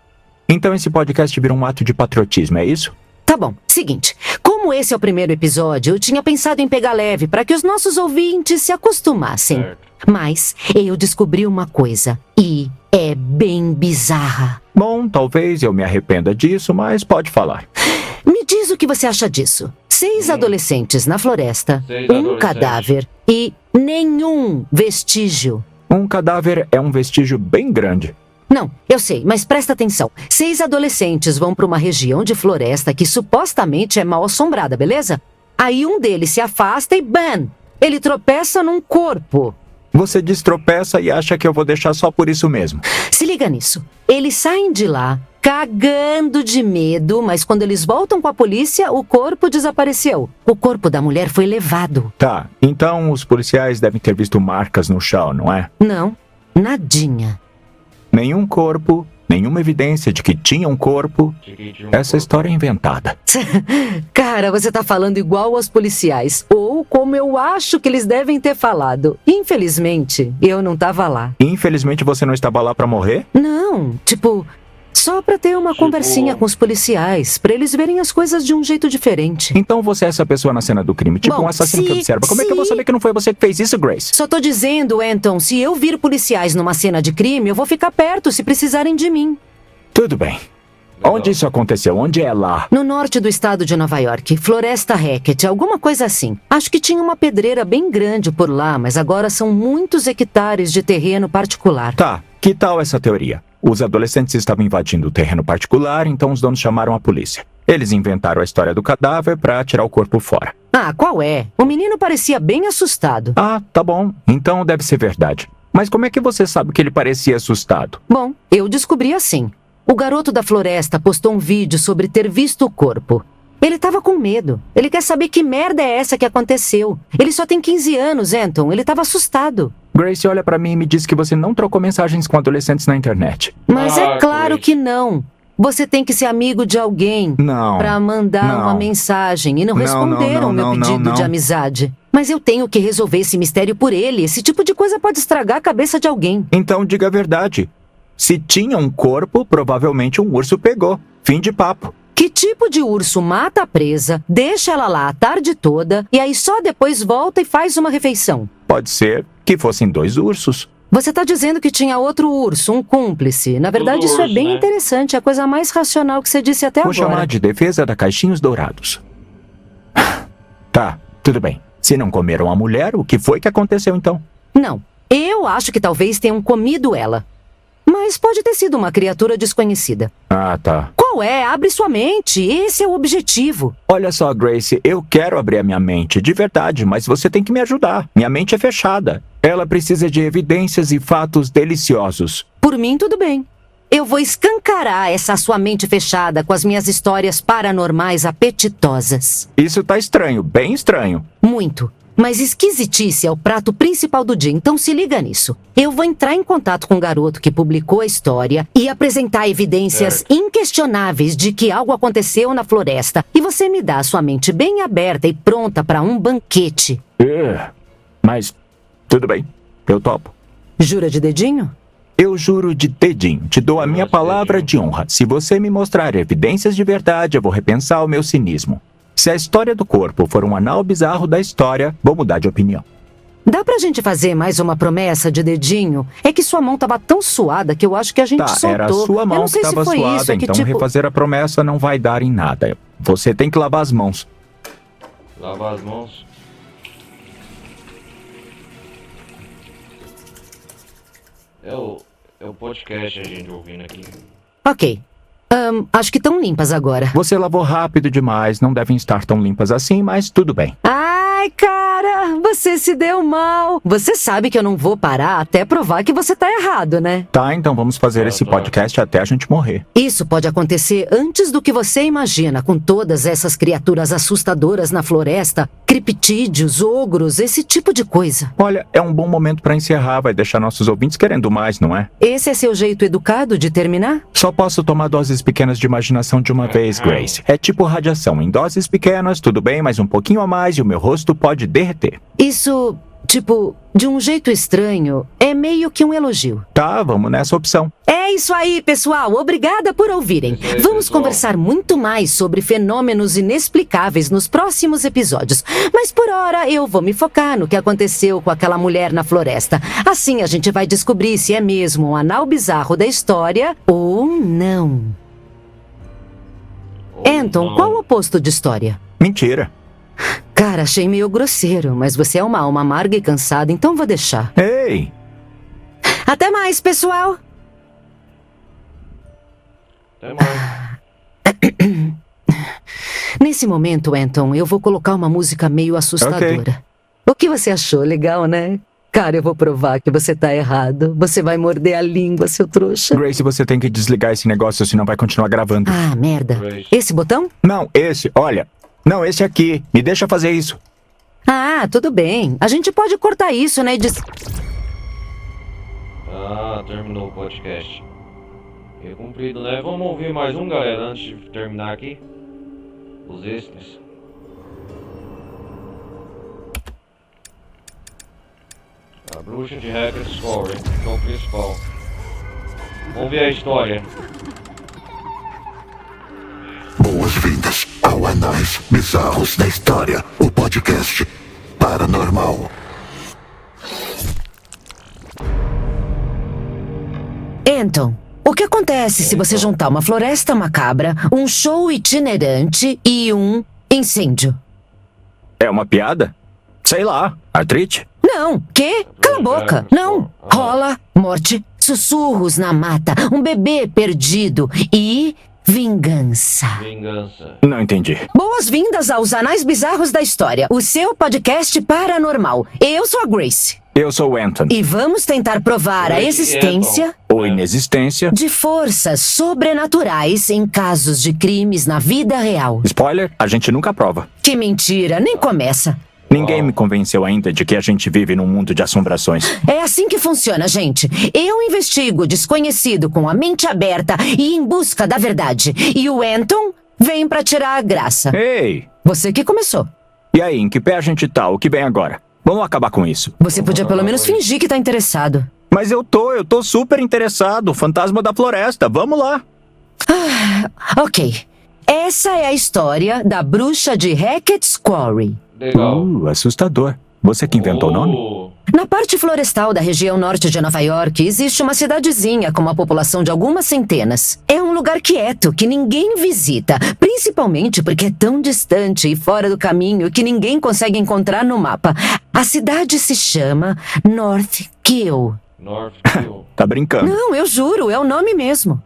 Então esse podcast vira um ato de patriotismo, é isso? Tá bom, seguinte. Como esse é o primeiro episódio, eu tinha pensado em pegar leve para que os nossos ouvintes se acostumassem. Mas eu descobri uma coisa, e é bem bizarra. Bom, talvez eu me arrependa disso, mas pode falar. Me diz o que você acha disso. 6 adolescentes na floresta, um cadáver e nenhum vestígio. Um cadáver é um vestígio bem grande. Não, eu sei, mas presta atenção. 6 adolescentes vão para uma região de floresta que supostamente é mal assombrada, beleza? Aí um deles se afasta e bam! Ele tropeça num corpo. Você destropeça e acha que eu vou deixar só por isso mesmo. Se liga nisso. Eles saem de lá cagando de medo, mas quando eles voltam com a polícia, o corpo desapareceu. O corpo da mulher foi levado. Tá, então os policiais devem ter visto marcas no chão, não é? Não, nadinha. Nenhum corpo, nenhuma evidência de que tinha um corpo. Essa história é inventada. Cara, você tá falando igual aos policiais. Ou como eu acho que eles devem ter falado. Infelizmente, eu não tava lá. Infelizmente você não estava lá pra morrer? Não, só pra ter uma conversinha com os policiais, pra eles verem as coisas de um jeito diferente. Então você é essa pessoa na cena do crime, tipo Bom, um assassino que observa. Como é que eu vou saber que não foi você que fez isso, Grace? Só tô dizendo, Anton, se eu vir policiais numa cena de crime, eu vou ficar perto se precisarem de mim. Tudo bem. Onde isso aconteceu? Onde é lá? No norte do estado de Nova York, Floresta Hackett, alguma coisa assim. Acho que tinha uma pedreira bem grande por lá, mas agora são muitos hectares de terreno particular. Tá, que tal essa teoria? Os adolescentes estavam invadindo o terreno particular, então os donos chamaram a polícia. Eles inventaram a história do cadáver pra tirar o corpo fora. Ah, qual é? O menino parecia bem assustado. Ah, tá bom. Então deve ser verdade. Mas como é que você sabe que ele parecia assustado? Bom, eu descobri assim. O garoto da floresta postou um vídeo sobre ter visto o corpo. Ele tava com medo. Ele quer saber que merda é essa que aconteceu. Ele só tem 15 anos, Anton. Ele tava assustado. Grace olha pra mim e me diz que você não trocou mensagens com adolescentes na internet. Mas é claro que não. Você tem que ser amigo de alguém pra mandar uma mensagem. E não responderam o meu pedido de amizade. Mas eu tenho que resolver esse mistério por ele. Esse tipo de coisa pode estragar a cabeça de alguém. Então diga a verdade. Se tinha um corpo, provavelmente um urso pegou. Fim de papo. Que tipo de urso mata a presa, deixa ela lá a tarde toda e aí só depois volta e faz uma refeição? Pode ser que fossem 2 ursos. Você tá dizendo que tinha outro urso, um cúmplice. Na verdade, isso é bem interessante. É a coisa mais racional que você disse até agora. Vou chamar de defesa da Caixinhos Dourados. Tá, tudo bem. Se não comeram a mulher, o que foi que aconteceu então? Não, eu acho que talvez tenham comido ela. Mas pode ter sido uma criatura desconhecida. Ah, tá. Qual é? Abre sua mente. Esse é o objetivo. Olha só, Grace, eu quero abrir a minha mente, de verdade, mas você tem que me ajudar. Minha mente é fechada. Ela precisa de evidências e fatos deliciosos. Por mim, tudo bem. eu vou escancarar essa sua mente fechada com as minhas histórias paranormais apetitosas. Isso tá estranho, bem estranho. Muito. Mas esquisitice é o prato principal do dia, então se liga nisso. Eu vou entrar em contato com o garoto que publicou a história e apresentar evidências inquestionáveis de que algo aconteceu na floresta. E você me dá a sua mente bem aberta e pronta para um banquete. Mas, tudo bem, eu topo. Jura de dedinho? Eu juro de dedinho. Te dou a minha palavra de honra. Se você me mostrar evidências de verdade, eu vou repensar o meu cinismo. Se a história do corpo for um anal bizarro da história, vou mudar de opinião. Dá pra gente fazer mais uma promessa de dedinho? É que sua mão tava tão suada que eu acho que a gente soltou. Era a sua mão que tava suada, então refazer a promessa não vai dar em nada. Você tem que lavar as mãos. Lavar as mãos? É o podcast a gente ouvindo aqui. Ok. Acho que estão limpas agora. Você lavou rápido demais, não devem estar tão limpas assim, mas tudo bem. Ai, cara, você se deu mal. Você sabe que eu não vou parar até provar que você tá errado, né? Tá, então vamos fazer esse podcast até a gente morrer. Isso pode acontecer antes do que você imagina, com todas essas criaturas assustadoras na floresta, criptídeos, ogros, esse tipo de coisa. Olha, é um bom momento pra encerrar, vai deixar nossos ouvintes querendo mais, não é? Esse é seu jeito educado de terminar? Só posso tomar doses pequenas de imaginação de uma vez, Grace. É tipo radiação, em doses pequenas, tudo bem, mas um pouquinho a mais e o meu rosto pode derreter. Isso, tipo, de um jeito estranho, é meio que um elogio. Tá, vamos nessa opção. É isso aí, pessoal. Obrigada por ouvirem. Vamos conversar muito mais sobre fenômenos inexplicáveis nos próximos episódios. Mas por hora eu vou me focar no que aconteceu com aquela mulher na floresta. Assim a gente vai descobrir se é mesmo um anal bizarro da história ou não. Anton, qual o oposto de história? Mentira. Cara, achei meio grosseiro, mas você é uma alma amarga e cansada, então vou deixar. Ei! Até mais, pessoal! Até mais. Nesse momento, Anton, eu vou colocar uma música meio assustadora. Okay. O que você achou? Legal, né? Cara, eu vou provar que você tá errado. Você vai morder a língua, seu trouxa. Grace, você tem que desligar esse negócio, senão vai continuar gravando. Ah, merda. Esse botão? Não, esse, olha. Não, esse aqui. Me deixa fazer isso. Ah, tudo bem. A gente pode cortar isso, né? Ah, terminou o podcast. É cumprido, né? Vamos ouvir mais um, galera, antes de terminar aqui. Os extras. A bruxa de Hackett's Quarry, que é o principal. Vamos ver a história. Boas-vindas ao Anais Bizarros da História, o podcast paranormal. Anton, o que acontece se você juntar uma floresta macabra, um show itinerante e um incêndio? É uma piada? Sei lá, artrite? Não, quê? Cala a boca. Não. Rola, morte, sussurros na mata, um bebê perdido e vingança. Vingança. Não entendi. Boas-vindas aos Anais Bizarros da História, o seu podcast paranormal. Eu sou a Grace. Eu sou o Anton. E vamos tentar provar a existência ou inexistência de forças sobrenaturais em casos de crimes na vida real. Spoiler, a gente nunca prova. Que mentira, nem começa. Ninguém me convenceu ainda de que a gente vive num mundo de assombrações. É assim que funciona, gente. Eu investigo o desconhecido com a mente aberta e em busca da verdade. E o Anton vem pra tirar a graça. Ei! Você que começou. E aí, em que pé a gente tá? O que vem agora? Vamos acabar com isso. Você podia pelo menos fingir que tá interessado. Mas eu tô super interessado. Fantasma da floresta, vamos lá. Ok. Essa é a história da bruxa de Hackett's Quarry. Legal. Assustador. Você que inventou o nome? Na parte florestal da região norte de Nova York, existe uma cidadezinha com uma população de algumas centenas. É um lugar quieto, que ninguém visita, principalmente porque é tão distante e fora do caminho que ninguém consegue encontrar no mapa. A cidade se chama North Kill. North Kill. Tá brincando? Não, eu juro, é o nome mesmo.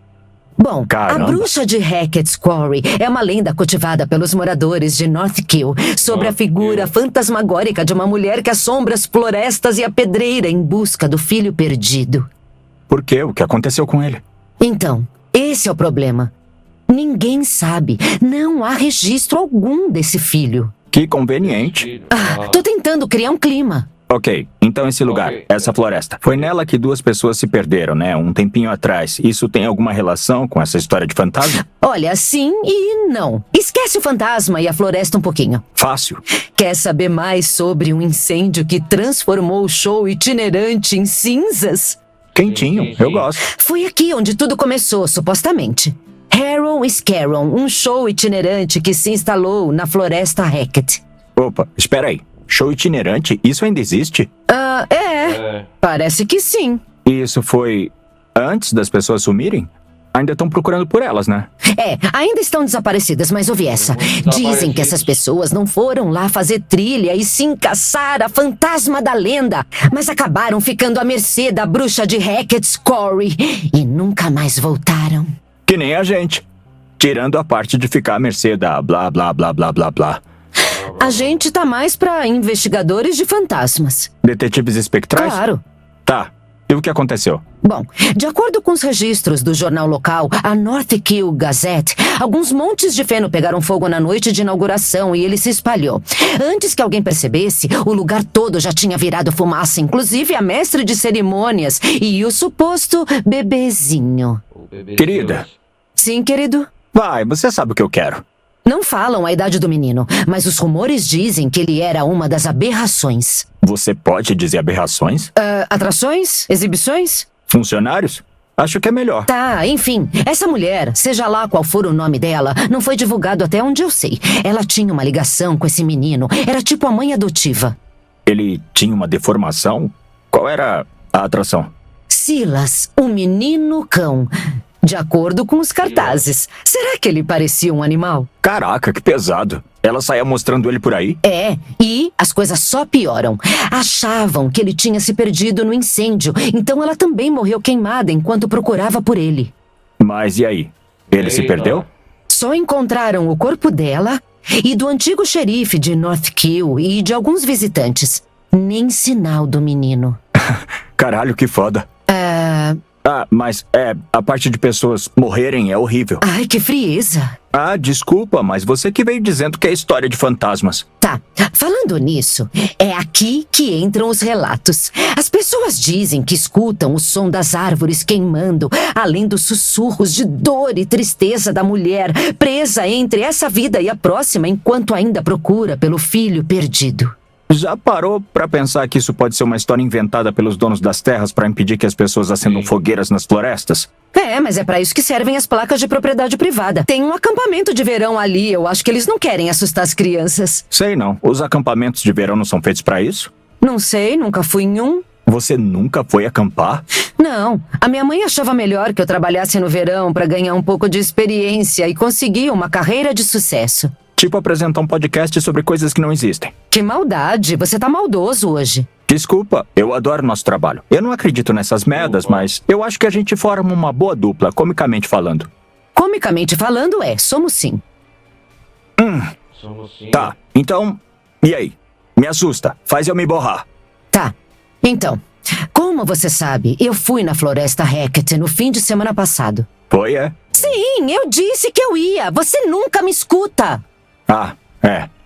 Bom, caramba. A bruxa de Hackett's Quarry é uma lenda cultivada pelos moradores de North Kill sobre a figura fantasmagórica de uma mulher que assombra as florestas e a pedreira em busca do filho perdido. Por quê? O que aconteceu com ele? Então, esse é o problema. Ninguém sabe. Não há registro algum desse filho. Que conveniente. Tô tentando criar um clima. Ok, então esse lugar, essa floresta. Foi nela que 2 pessoas se perderam, né? Um tempinho atrás. Isso tem alguma relação com essa história de fantasma? Olha, sim e não. Esquece o fantasma e a floresta um pouquinho. Fácil. Quer saber mais sobre um incêndio que transformou o show itinerante em cinzas? Quentinho, eu gosto. Foi aqui onde tudo começou, supostamente. Harold Scarron, um show itinerante que se instalou na Floresta Hackett. Opa, espera aí. Show itinerante? Isso ainda existe? Parece que sim. Isso foi antes das pessoas sumirem? Ainda estão procurando por elas, né? Ainda estão desaparecidas, mas ouvi essa. Dizem que essas pessoas não foram lá fazer trilha e sim caçar a fantasma da lenda, mas acabaram ficando à mercê da bruxa de Hackett's Quarry e nunca mais voltaram. Que nem a gente. Tirando a parte de ficar à mercê da blá blá blá blá blá blá. A gente tá mais pra investigadores de fantasmas. Detetives espectrais? Claro. Tá. E o que aconteceu? Bom, de acordo com os registros do jornal local, a North Kill Gazette, alguns montes de feno pegaram fogo na noite de inauguração e ele se espalhou. Antes que alguém percebesse, o lugar todo já tinha virado fumaça, inclusive a mestre de cerimônias e o suposto bebezinho. Querida. Sim, querido? Vai, você sabe o que eu quero. Não falam a idade do menino, mas os rumores dizem que ele era uma das aberrações. Você pode dizer aberrações? Atrações? Exibições? Funcionários? Acho que é melhor. Tá, enfim, essa mulher, seja lá qual for o nome dela, não foi divulgado até onde eu sei. Ela tinha uma ligação com esse menino, era tipo a mãe adotiva. Ele tinha uma deformação? Qual era a atração? Silas, o menino cão. De acordo com os cartazes. Será que ele parecia um animal? Caraca, que pesado. Ela saía mostrando ele por aí? E as coisas só pioram. Achavam que ele tinha se perdido no incêndio, então ela também morreu queimada enquanto procurava por ele. Mas e aí? Ele se perdeu? Só encontraram o corpo dela e do antigo xerife de North Kill e de alguns visitantes. Nem sinal do menino. Caralho, que foda. Mas a parte de pessoas morrerem é horrível. Ai, que frieza. Desculpa, mas você que veio dizendo que é história de fantasmas. Tá, falando nisso, é aqui que entram os relatos. As pessoas dizem que escutam o som das árvores queimando, além dos sussurros de dor e tristeza da mulher presa entre essa vida e a próxima enquanto ainda procura pelo filho perdido. Já parou pra pensar que isso pode ser uma história inventada pelos donos das terras pra impedir que as pessoas acendam fogueiras nas florestas? Mas é pra isso que servem as placas de propriedade privada. Tem um acampamento de verão ali, eu acho que eles não querem assustar as crianças. Sei não. Os acampamentos de verão não são feitos pra isso? Não sei, nunca fui em um. Você nunca foi acampar? Não, a minha mãe achava melhor que eu trabalhasse no verão pra ganhar um pouco de experiência e conseguir uma carreira de sucesso. Tipo apresentar um podcast sobre coisas que não existem. Que maldade, você tá maldoso hoje. Desculpa, eu adoro nosso trabalho. Eu não acredito nessas merdas, mas eu acho que a gente forma uma boa dupla, comicamente falando. Comicamente falando, somos sim. Somos sim. Tá, então, e aí? Me assusta, faz eu me borrar. Tá, então, como você sabe, eu fui na Floresta Hackett no fim de semana passado. Foi, Sim, eu disse que eu ia, você nunca me escuta.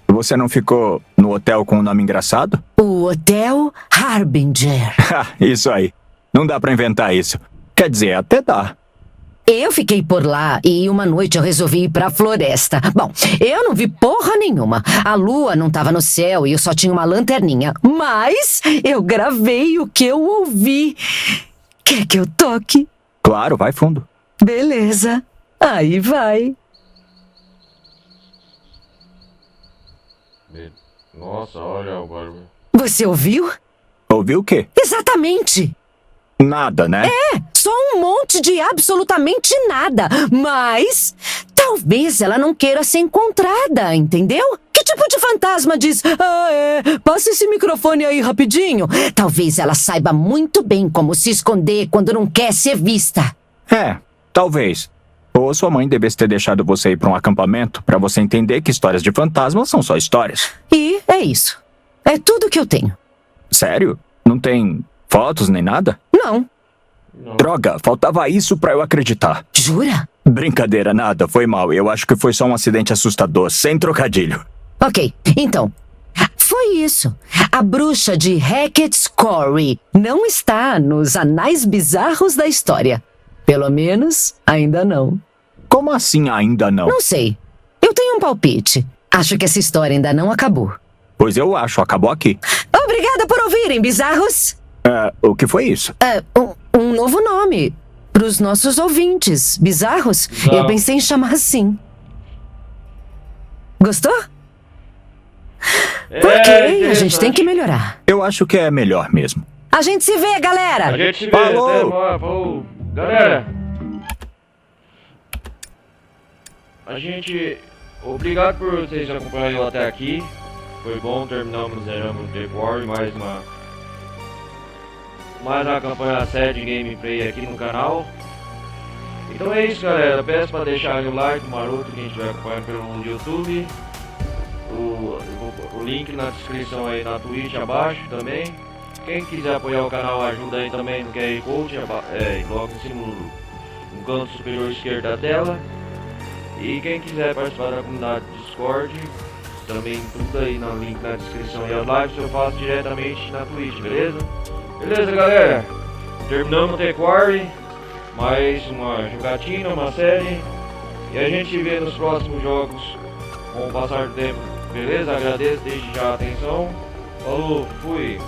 Você não ficou no hotel com um nome engraçado? O Hotel Harbinger. Isso aí. Não dá pra inventar isso. Quer dizer, até dá. Eu fiquei por lá e uma noite eu resolvi ir pra floresta. Bom, eu não vi porra nenhuma. A lua não tava no céu e eu só tinha uma lanterninha. Mas eu gravei o que eu ouvi. Quer que eu toque? Claro, vai fundo. Beleza. Aí vai. Nossa, olha o barulho. Você ouviu? Ouviu o quê? Exatamente. Nada, né? Só um monte de absolutamente nada. Mas talvez ela não queira ser encontrada, entendeu? Que tipo de fantasma diz, passa esse microfone aí rapidinho? Talvez ela saiba muito bem como se esconder quando não quer ser vista. Talvez. Ou sua mãe devesse ter deixado você ir pra um acampamento pra você entender que histórias de fantasmas são só histórias. E é isso. É tudo que eu tenho. Sério? Não tem fotos nem nada? Não. Droga, faltava isso pra eu acreditar. Jura? Brincadeira, nada, foi mal. Eu acho que foi só um acidente assustador, sem trocadilho. Ok, então. Foi isso. A bruxa de Hackett's Quarry não está nos anais bizarros da história. Pelo menos, ainda não. Como assim ainda não? Não sei. Eu tenho um palpite. Acho que essa história ainda não acabou. Pois eu acho, acabou aqui. Obrigada por ouvirem, bizarros. O que foi isso? Um novo nome pros nossos ouvintes. Bizarros? Bizarro. Eu pensei em chamar assim. Gostou? Ok, a gente tem que melhorar. Eu acho que é melhor mesmo. A gente se vê, galera! A gente se vê, Falou. até mais, falou. Galera, a gente... Obrigado por vocês acompanharem eu até aqui. Foi bom, terminamos, zeramos The Quarry, mais uma campanha séria de gameplay aqui no canal. Então é isso, galera. Peço para deixarem o like maroto quem estiver acompanhando pelo YouTube. O link na descrição aí na Twitch abaixo também. Quem quiser apoiar o canal ajuda aí também no QR Code, logo em cima no canto superior esquerdo da tela. E quem quiser participar da comunidade Discord, também tudo aí no link na descrição. E as lives eu faço diretamente na Twitch, beleza? Beleza, galera? Terminamos The Quarry, mais uma jogatina, uma série. E a gente se vê nos próximos jogos com o passar do tempo, beleza? Agradeço desde já a atenção. Falou, fui!